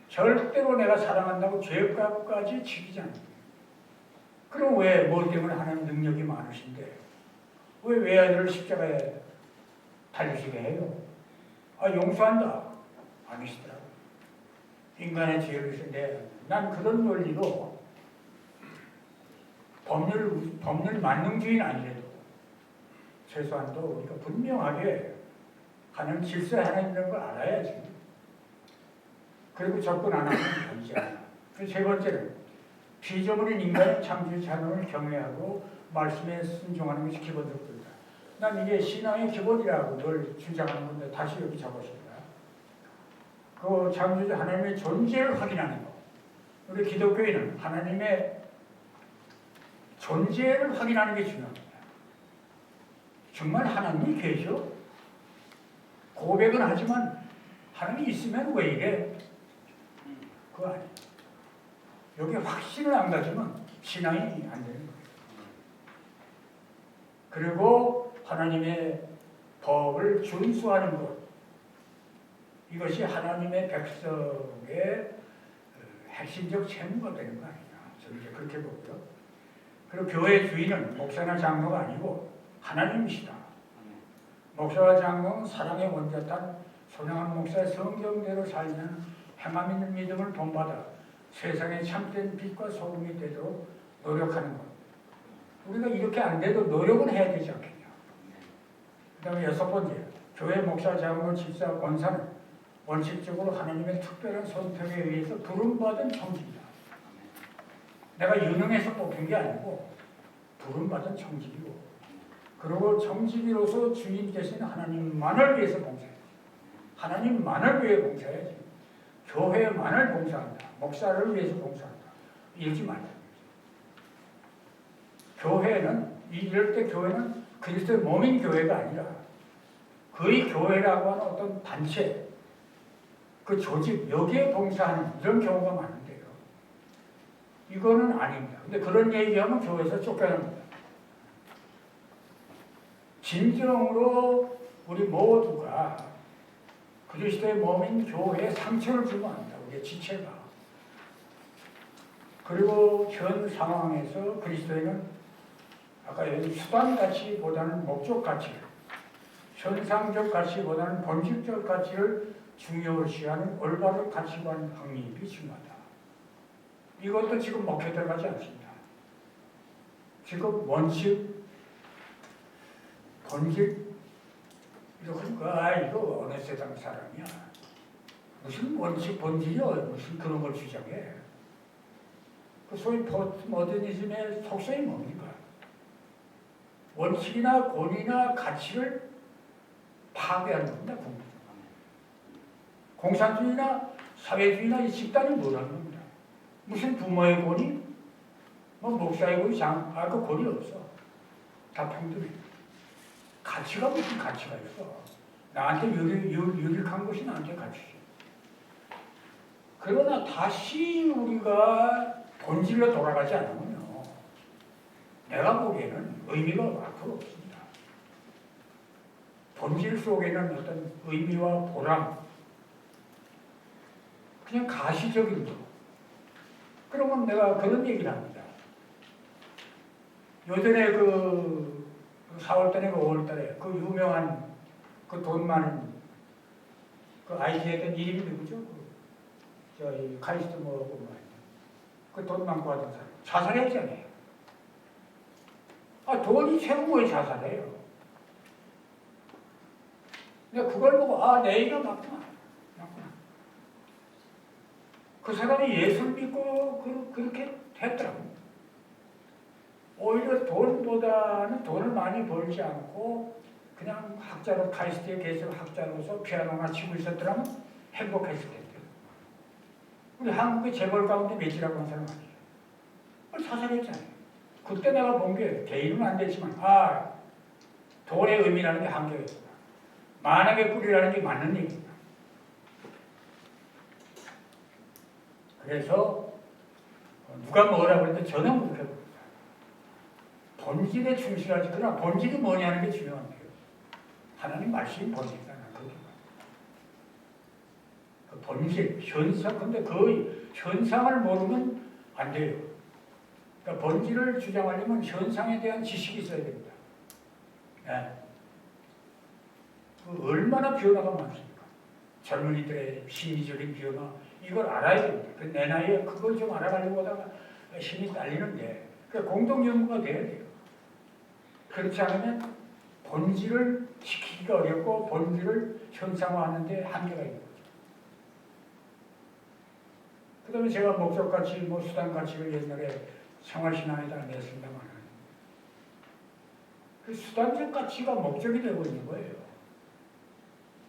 절대로 내가 사랑한다고 죄값까지 치르지 않아요. 그럼 왜 뭐 때문에 하나님 능력이 많으신데 왜 외아들을 십자가에 달리시게 해요? 용서한다. 아니시더라고. 인간의 죄를 위해서 난 그런 논리로 법률 만능주의는 아니래도 최소한도 우리가 분명하게 하는 질서 하나 있는 걸 알아야지. 그리고 접근 안 하면 되지 않아. 그 세 번째는 피조물인 인간의 창조 자원을 경외하고 말씀에 순종하는 것이 기본적이다. 난 이게 신앙의 기본이라고 늘 주장하는 건데 다시 여기 적었습니다. 그 창조주 하나님의 존재를 확인하는 것. 우리 기독교인은 하나님의 존재를 확인하는 게 중요합니다. 정말 하나님이 계셔? 고백은 하지만 하나님이 있으면 왜 이래? 그거 아니에요. 여기 확신을 안 가지면 신앙이 안 되는 거예요. 그리고 하나님의 법을 준수하는 것. 이것이 하나님의 백성의 핵심적 책무가 되는 거 아니냐. 저는 이제 그렇게 보고요. 그리고 교회 주인은 목사나 장로가 아니고 하나님이시다. 목사와 장로는 사랑의 원자탄 손양한 목사의 성경대로 살면 행함 있는 믿음을 본받아 세상에 참된 빛과 소금이 되도록 노력하는 것. 우리가 이렇게 안 돼도 노력은 해야 되지 않겠냐. 그 다음에 여섯 번째, 교회 목사, 장로, 집사, 권사는 원칙적으로 하나님의 특별한 선택에 의해서 부름받은 청지기다. 내가 유능해서 뽑힌 게 아니고 부름받은 청지기고, 그리고 청지기로서 주인 되신 하나님만을 위해서 봉사해. 하나님만을 위해 봉사해야지. 교회만을 봉사한다. 목사를 위해서 봉사한다. 이러지 말자. 교회는 이럴 때 교회는 그리스도의 몸인 교회가 아니라 거의 교회라고 하는 어떤 단체, 그 조직, 여기에 봉사하는 이런 경우가 많은데요. 이거는 아닙니다. 근데 그런 얘기하면 교회에서 쫓겨납니다. 진정으로 우리 모두가 그리스도의 몸인 교회에 상처를 주면 안 된다. 우리의 지체가. 그리고 현 상황에서 그리스도인은 아까 여기 수단 가치보다는 목적 가치, 현상적 가치보다는 본질적 가치를 중요시하는 올바른 가치관 확립이 중요하다. 이것도 지금 먹혀 들어가지 않습니다. 지금 원칙, 본질, 이거 어느 세상 사람이야. 무슨 원칙, 본질이야. 무슨 그런 걸 주장해. 그 소위 포스트모더니즘의 속성이 뭡니까? 원칙이나 권위나 가치를 파괴하는 겁니다. 공산주의나 사회주의나 이 집단이 뭐라는 겁니다. 무슨 부모의 권위? 목사의 권위, 그 권위 없어. 다 평등해. 가치가 무슨 가치가 있어. 나한테 유익한 것이 나한테 가치지. 그러나 다시 우리가 본질로 돌아가지 않으면요. 내가 보기에는 의미가 앞으로 없습니다. 본질 속에는 어떤 의미와 보람, 그냥 가시적인 거. 그러면 내가 그런 얘기를 합니다. 요전에 4월달에 5월달에 그 유명한 그 돈 많은 그 IT 했던 이름이 누구죠? 저희 카이스트 그 돈 많고 하던 사람 자살했잖아요. 돈이 최고의 자살해요. 근데 그걸 보고 내 얘기가 맞구나. 그 사람이 예수를 믿고 그렇게 했더라고요. 오히려 돈보다는 돈을 많이 벌지 않고 그냥 학자로 카이스트에 계속 학자로서 피아노나 치고 있었더라면 행복했을 텐데. 우리 한국의 재벌 가운데 몇이라고 하는 사람 아니에요. 사살했잖아요. 그때 내가 본 게 개인은 안 됐지만 돈의 의미라는 게 한계가 있구나. 만약의 뿌리라는 게 맞는 얘기입니다. 그래서 누가 뭐라고 했는데 저는 그렇게 봅니다. 본질에 충실하지. 그러나 본질이 뭐냐는 게 중요한데요. 하나님 말씀이 본질이다. 그 본질, 현상. 근데 그 현상을 모르면 안 돼요. 그러니까 본질을 주장하려면 현상에 대한 지식이 있어야 됩니다. 예. 그 얼마나 변화가 많습니까? 젊은이들의 심리적인 변화 이걸 알아야 됩니다. 내 나이에 그걸 좀 알아가려고 하다가 힘이 딸리는데 공동 연구가 돼야 돼요. 그렇지 않으면 본질을 지키기가 어렵고 본질을 현상화하는데 한계가 있는 거죠. 그 다음에 제가 목적가치, 뭐 수단가치를 옛날에 생활신앙에다 냈습니다만 그 수단적 가치가 목적이 되고 있는 거예요.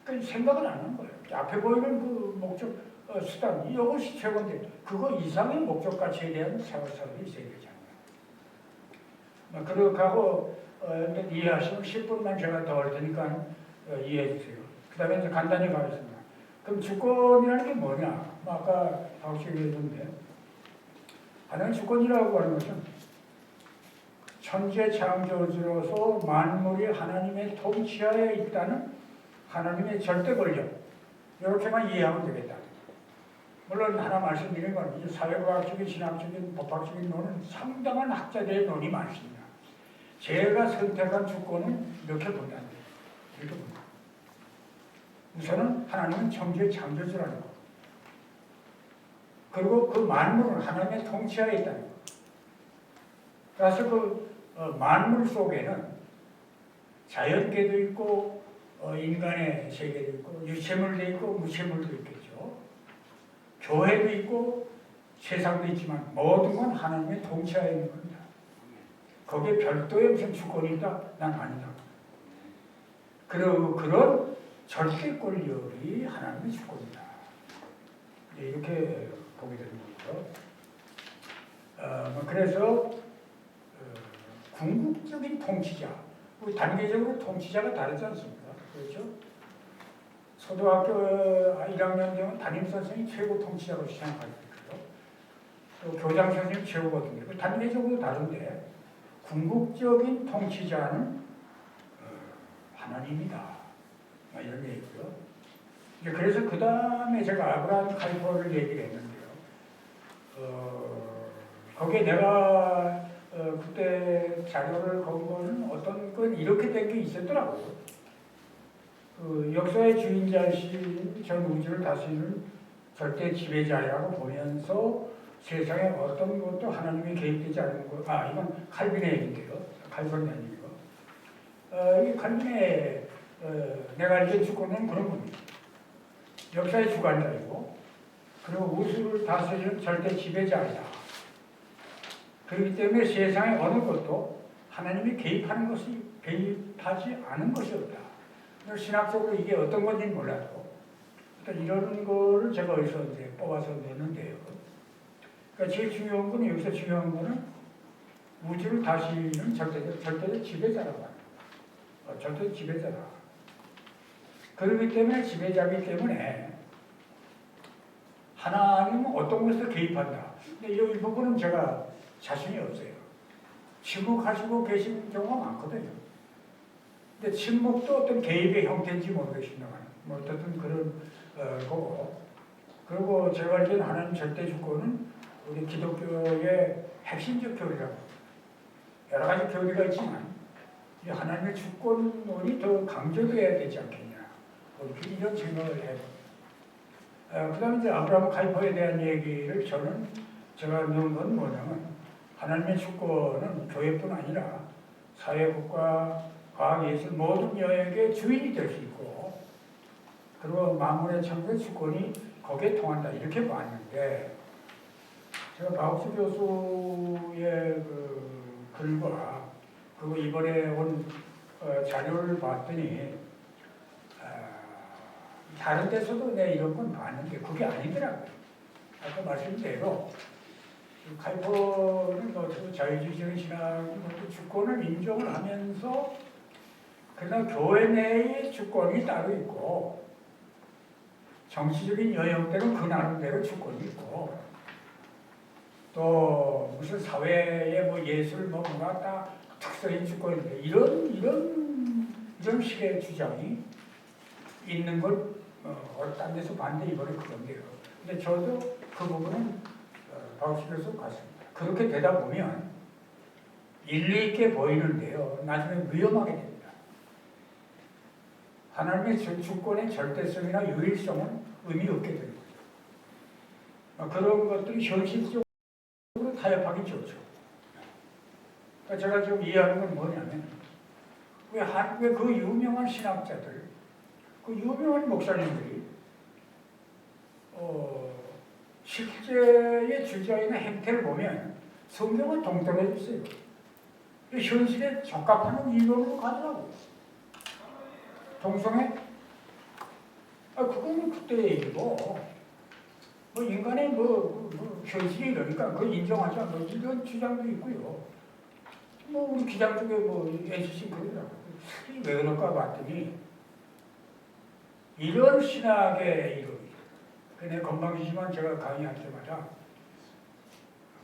그러니까 생각은 안 하는 거예요. 앞에 보이는 그 목적, 수단, 이것이 최고인데 그거 이상의 목적 가치에 대한 생활사업이 있어야 되잖아요. 그렇게 하고 이해하시면 10분만 제가 더 할 테니까 이해해 주세요. 그 다음에 이제 간단히 가겠습니다. 그럼 주권이라는 게 뭐냐? 아까 박수를 했는데 하나는 주권이라고 하는 것은 천재 창조주로서 만물이 하나님의 통치하에 있다는 하나님의 절대 권력 이렇게만 이해하면 되겠다. 물론 하나 말씀드리는 건 사회과학적인 신학적인 법학적인 논은 상당한 학자들의 논이 많습니다. 제가 선택한 주권은 이렇게 본다는 거예요. 이렇게 본다. 우선은 하나님은 천재 창조주라는 거. 그리고 그 만물은 하나님의 통치하에 있다는 거. 그래서 그 만물 속에는 자연계도 있고 인간의 세계도 있고 유체물도 있고 무체물도 있겠죠. 교회도 있고 세상도 있지만 모든 건 하나님의 통치하에 있는 겁니다. 거기에 별도의 무슨 주권이 있다? 난 아니다. 그런 절대 권력이 하나님의 주권이다. 이렇게 보게 되는 거죠. 그래서 궁극적인 통치자, 단계적으로 통치자가 다르지 않습니까? 그렇죠? 초등학교 1학년 되면 담임선생님이 최고 통치자로 생각하거든요. 또 교장 선생님이 최고거든요. 단계적으로 다른데 궁극적인 통치자는 하나님이다. 이런 얘기고요. 그래서 그 다음에 제가 아브라함 칼퍼를 얘기를 했는데요. 거기에 내가 그때 자료를 본 거는 어떤 건 이렇게 된 게 있었더라고요. 그 역사의 주인자이신 전 우주를 다스리는 절대 지배자라고 보면서 세상에 어떤 것도 하나님이 개입되지 않는 것. 이건 칼빈의 얘기인데요. 칼빈의 아니고. 이 칼빈의 내가 알기로 주권은 그런 겁니다. 역사의 주관자이고 그리고 우주를 다스리는 절대 지배자이다. 그렇기 때문에 세상의 어느 것도 하나님이 개입하지 않은 것이 없다. 신학적으로 이게 어떤 건지 몰라도 일단 이런 거를 제가 어디서 이제 뽑아서 냈는데요. 그러니까 제일 중요한 건 여기서 중요한 거는 우주를 다스리는 절대적 지배자라고 합니다. 절대 지배자다. 그렇기 때문에 지배자이기 때문에 하나님은 어떤 것에서 개입한다. 근데 이 부분은 제가 자신이 없어요. 침묵하시고 계신 경우가 많거든요. 근데 침묵도 어떤 개입의 형태인지 모르겠습니다만, 뭐 어쨌든 그런 거고. 그리고 제가 알기로는 하나님 절대 주권은 우리 기독교의 핵심적 교리라고. 여러 가지 교리가 있지만 이 하나님의 주권론이 더 강조돼야 되지 않겠냐. 이런 생각을 해요. 그 다음에 이제 아브라함 칼퍼에 대한 얘기를 제가 넣은 건 뭐냐면 하나님의 주권은 교회뿐 아니라 사회, 국가, 과학, 예술 모든 영역의 주인이 될 수 있고 그리고 만물의 창조의 주권이 거기에 통한다. 이렇게 봤는데 제가 박옥수 교수의 그 글과 그리고 이번에 온 자료를 봤더니 다른 데서도 내가 이런 건 봤는데 그게 아니더라고요. 아까 말씀드린 대로 칼퍼는 자유주의적인 신학이 주권을 인정을 하면서 그러나 교회 내의 주권이 따로 있고 정치적인 영역대로 그 나름대로 주권이 있고 또 무슨 사회의 뭐 예술 뭐가 다 특성인 주권인데 이런 식의 주장이 있는 걸 딴 데서 봤는데 이번에 그런데요. 근데 저도 그 부분은 박수로서 같습니다. 그렇게 되다 보면 일리 있게 보이는데요. 나중에 위험하게 됩니다. 하나님의 주권의 절대성이나 유일성은 의미 없게 되는 거죠. 그런 것들이 현실적으로 타협하기 좋죠. 그러니까 제가 지금 이해하는 건 뭐냐면 왜 그 유명한 신학자들, 그 유명한 목사님들이 실제의 주장이나 행태를 보면 성경은 동떨어져 있어요. 현실에 적합하는 이론으로 가더라고. 동성애? 그건 그때의 얘기고, 인간의 현실이 이러니까 그거 인정하자. 이런 주장도 있고요. 우리 기장 쪽에 NCC 그러더라고. 왜 그럴까 봤더니, 이런 신학의 이론이. 내가 건방지지만 제가 강의할 때마다,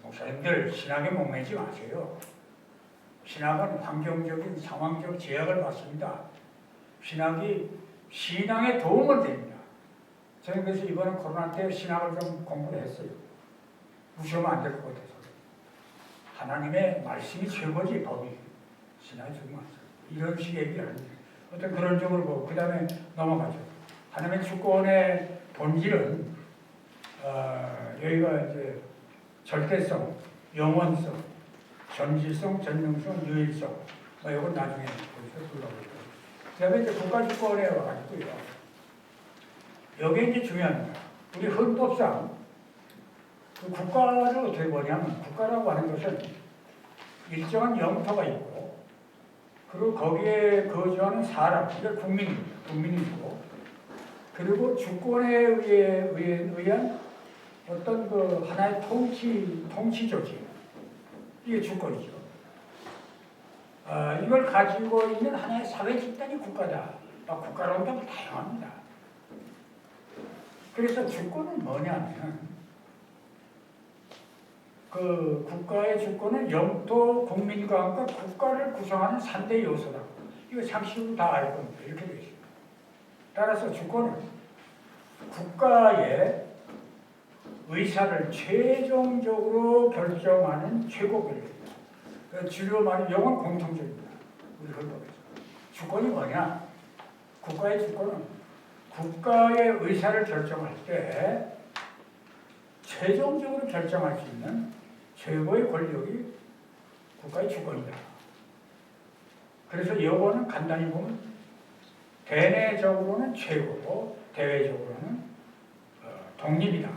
목사님들 신학에 목매지 마세요. 신학은 환경적인 상황적 제약을 받습니다. 신학이 신앙에 도움을 됩니다. 저는 그래서 이번에 코로나 때 신학을 좀 공부를 했어요. 무시하면 안 될 것 같아서. 하나님의 말씀이 최고지, 법이. 신학이 중요하죠. 이런 식의 얘기를 합니다. 어떤 그런 쪽으로 보고, 그 다음에 넘어가죠. 하나님의 주권의 본질은, 여기가 이제 절대성, 영원성, 전지성, 전능성, 유일성. 이건 나중에 불러보죠. 그 다음에 이제 국가주권에 와가지고요. 여기 이제 중요합니다. 우리 헌법상 그 국가를 어떻게 보냐면, 국가라고 하는 것은 일정한 영토가 있고, 그리고 거기에 거주하는 사람, 그러니까 국민이고, 그리고 주권에 의한 어떤 그 하나의 통치 조직, 이게 주권이죠. 이걸 가지고 있는 하나의 사회 집단이 국가다. 국가라는 게 다양합니다. 그래서 주권은 뭐냐면, 그 국가의 주권은 영토, 국민과 국가를 구성하는 3대 요소다. 이거 상식으로 다 알고 있습니다. 이렇게 되어 있습니다. 따라서 주권은 국가의 의사를 최종적으로 결정하는 최고 권력입니다. 주로 말하면 이건 공통적입니다. 우리 헌법에서. 주권이 뭐냐? 국가의 주권은 국가의 의사를 결정할 때 최종적으로 결정할 수 있는 최고의 권력이 국가의 주권이다. 그래서 이거는 간단히 보면 대내적으로는 최고고 대외적으로는 독립이다.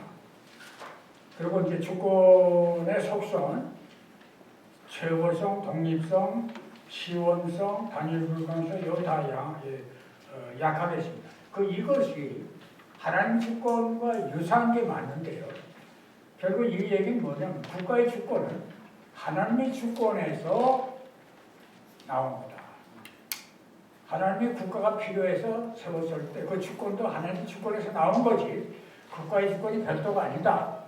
그리고 이제 주권의 속성은 최고성, 독립성, 시원성, 단일불가능성, 이거 다 약하겠습니다. 이것이 하나님 주권과 유사한 게 맞는데요. 결국 이 얘기는 뭐냐면 국가의 주권은 하나님의 주권에서 나온 거다. 하나님의 국가가 필요해서 세웠을 때 그 주권도 하나님의 주권에서 나온 거지 국가의 주권이 별도가 아니다.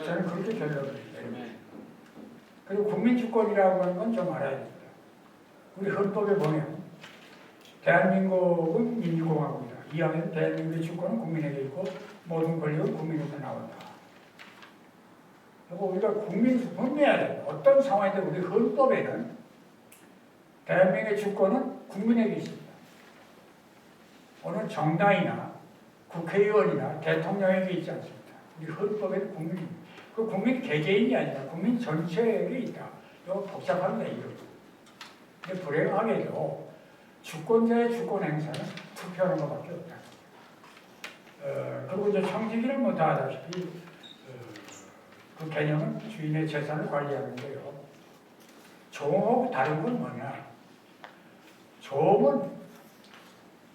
저는 그렇게 결론을 내립니다. 그리고 국민주권이라고 하는 건 좀 알아야 됩니다. 우리 헌법에 보면 대한민국은 민주공화국이다. 이하면 대한민국의 주권은 국민에게 있고 모든 권력은 국민에게 나온다. 그리고 우리가 분명해야 됩니다. 어떤 상황이든 우리 헌법에는 대한민국의 주권은 국민에게 있습니다. 어느 정당이나 국회의원이나 대통령에게 있지 않습니다. 우리 헌법에는 국민입니다. 그 국민 개개인이 아니라 국민 전체에게 있다. 이거 복잡합니다. 이거. 근데 불행하게도 주권자의 주권 행사는 투표하는 것밖에 없다. 그리고 이제 청지기는 다 아다시피 그 개념은 주인의 재산을 관리하는데요. 종하고 다른 건 뭐냐? 종은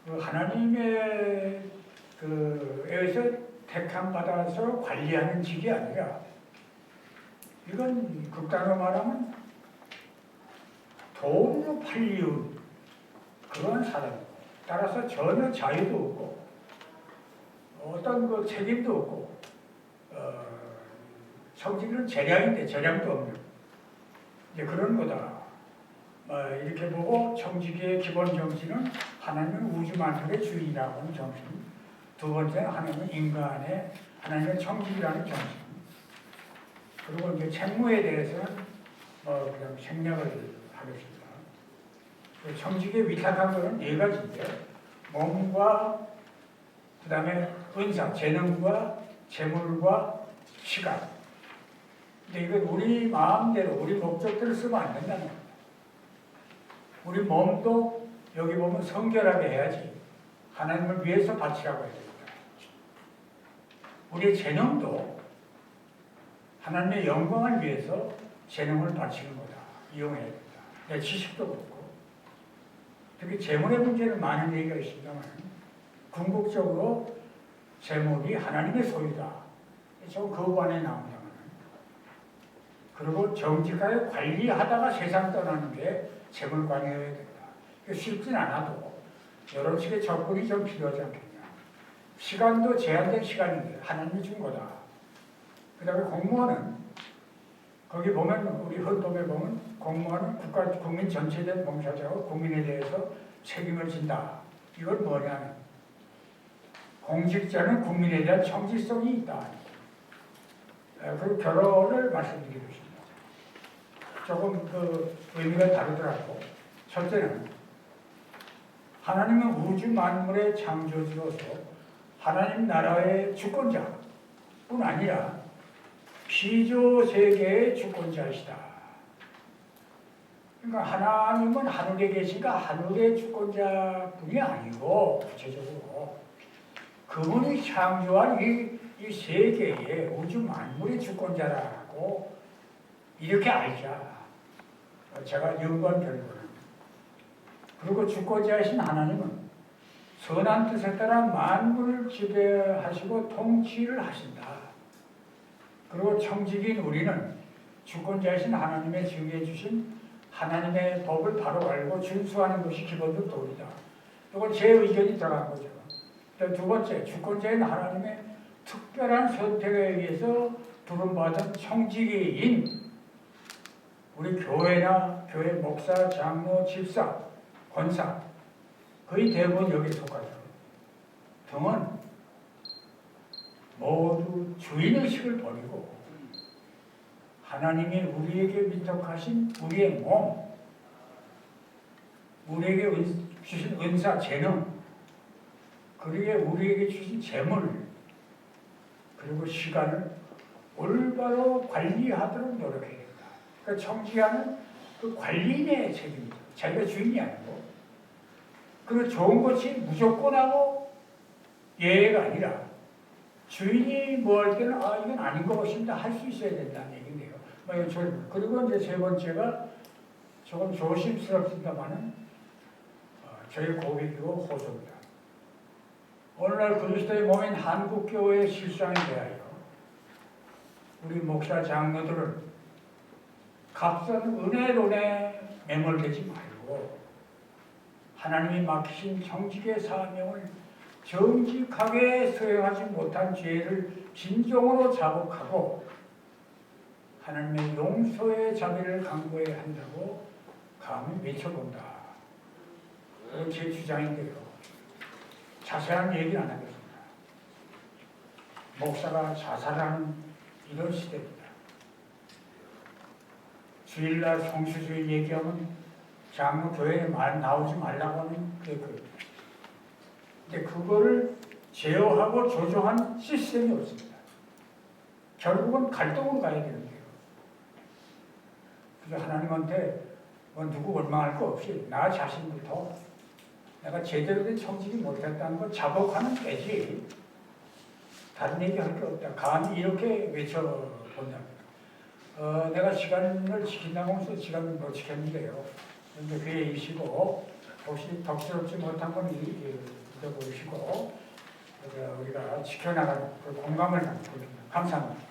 그 하나님의 에서 택함 받아서 관리하는 직이 아니라 이건 극단으로 말하면 돈으로 팔리운 그런 사람이고 따라서 전혀 자유도 없고 어떤 그 책임도 없고 성질은 재량인데 재량도 없는 이제 그런 거다. 이렇게 보고 청지기의 기본 정신은 하나님은 우주 만물의 주인이라고 하는 정신. 두 번째는 하나님은 하나님은 청지기라는 정신. 그리고 이제 책무에 대해서는 그냥 생략을 하겠습니다. 청지기에 위탁한 것은 네 가지인데 몸과 그 다음에 은사, 재능과 재물과 시간. 근데 이건 우리 마음대로 우리 목적대로 쓰면 안 된다는 겁니다. 우리 몸도 여기 보면 성결하게 해야지 하나님을 위해서 바치라고 해야 됩니다. 우리의 재능도 하나님의 영광을 위해서 재능을 바치는 거다. 이용해야 된다. 내 지식도 그렇고 특히 재물의 문제는 많은 얘기가 있습니다만 궁극적으로 재물이 하나님의 소유다. 저 그반에 나옵니다만 그리고 정직하게 관리하다가 세상 떠나는 게 재물관이어야 된다. 쉽진 않아도 이런 식의 접근이 좀 필요하지 않겠냐. 시간도 제한된 시간인데 하나님이 준 거다. 그 다음에 공무원은 거기 보면 우리 헌법에 보면 공무원은 국민 전체에 대한 봉사자고 국민에 대해서 책임을 진다. 이건 뭐냐면 공직자는 국민에 대한 청지성이 있다. 그리고 결론을 말씀드리겠습니다. 조금 그 의미가 다르더라고. 첫째는 하나님은 우주 만물의 창조주로서 하나님 나라의 주권자뿐 아니라 피조 세계의 주권자이시다. 그러니까 하나님은 하늘에 계시니까 하늘의 주권자뿐이 아니고 구체적으로 그분이 창조한 이 세계의 우주 만물의 주권자라고 이렇게 알자. 제가 연구한 결과는. 그리고 주권자이신 하나님은 선한 뜻에 따라 만물을 지배하시고 통치를 하신다. 그리고 청직인 우리는 주권자이신 하나님의 지휘해 주신 하나님의 법을 바로 알고 준수하는 것이 기본적 도리다. 이건 제 의견이 들어간 거죠. 두 번째, 주권자인 하나님의 특별한 선택에 의해서 부름받은 청직인 우리 교회나 교회 목사, 장로, 집사, 권사 거의 대부분 여기에 속하죠. 등은 모두 주인의식을 버리고 하나님이 우리에게 위탁하신 우리의 몸, 우리에게 주신 은사, 재능, 그리고 우리에게 주신 재물, 그리고 시간을 올바로 관리하도록 노력해야 된다. 그러니까 청지하는 그 관리인의 책임이죠. 자기가 주인이 아니고. 그리고 좋은 것이 무조건하고 예외가 아니라 주인이 뭐 할 때는 이건 아닌 것 같습니다. 할 수 있어야 된다는 얘기인데요. 그리고 이제 세 번째가 조금 조심스럽습니다만은 저희 고백이고 호소입니다. 오늘날 그리스도의 몸인 한국교회의 실상에 대하여 우리 목사 장로들은 값싼 은혜론에 매몰되지 말고 하나님이 맡기신 정직의 사명을 정직하게 수행하지 못한 죄를 진정으로 자복하고 하나님의 용서의 자비를 강구해야 한다고 감히 외쳐본다. 그건 제 주장인데요. 자세한 얘기는 안 하겠습니다. 목사가 자살하는 이런 시대입니다. 주일날 성수주의 얘기하면 장로 교회에 나오지 말라고 하는 그게 그거예요. 근데 그거를 제어하고 조정한 시스템이 없습니다. 결국은 갈등으로 가야 되는데요. 그래서 하나님한테 뭐 누구 원망할 거 없이 나 자신부터 내가 제대로 된 청직이 못했다는 걸 자복하는 때지 다른 얘기할 게 없다. 감히 이렇게 외쳐본답니다. 내가 시간을 지킨다고 해서 시간을 못 지켰는데요. 이제 그에 이시고 혹시 덕스럽지 못한 건 잊어보시고 우리가 지켜나가는 그 공감을 나누고 감사합니다.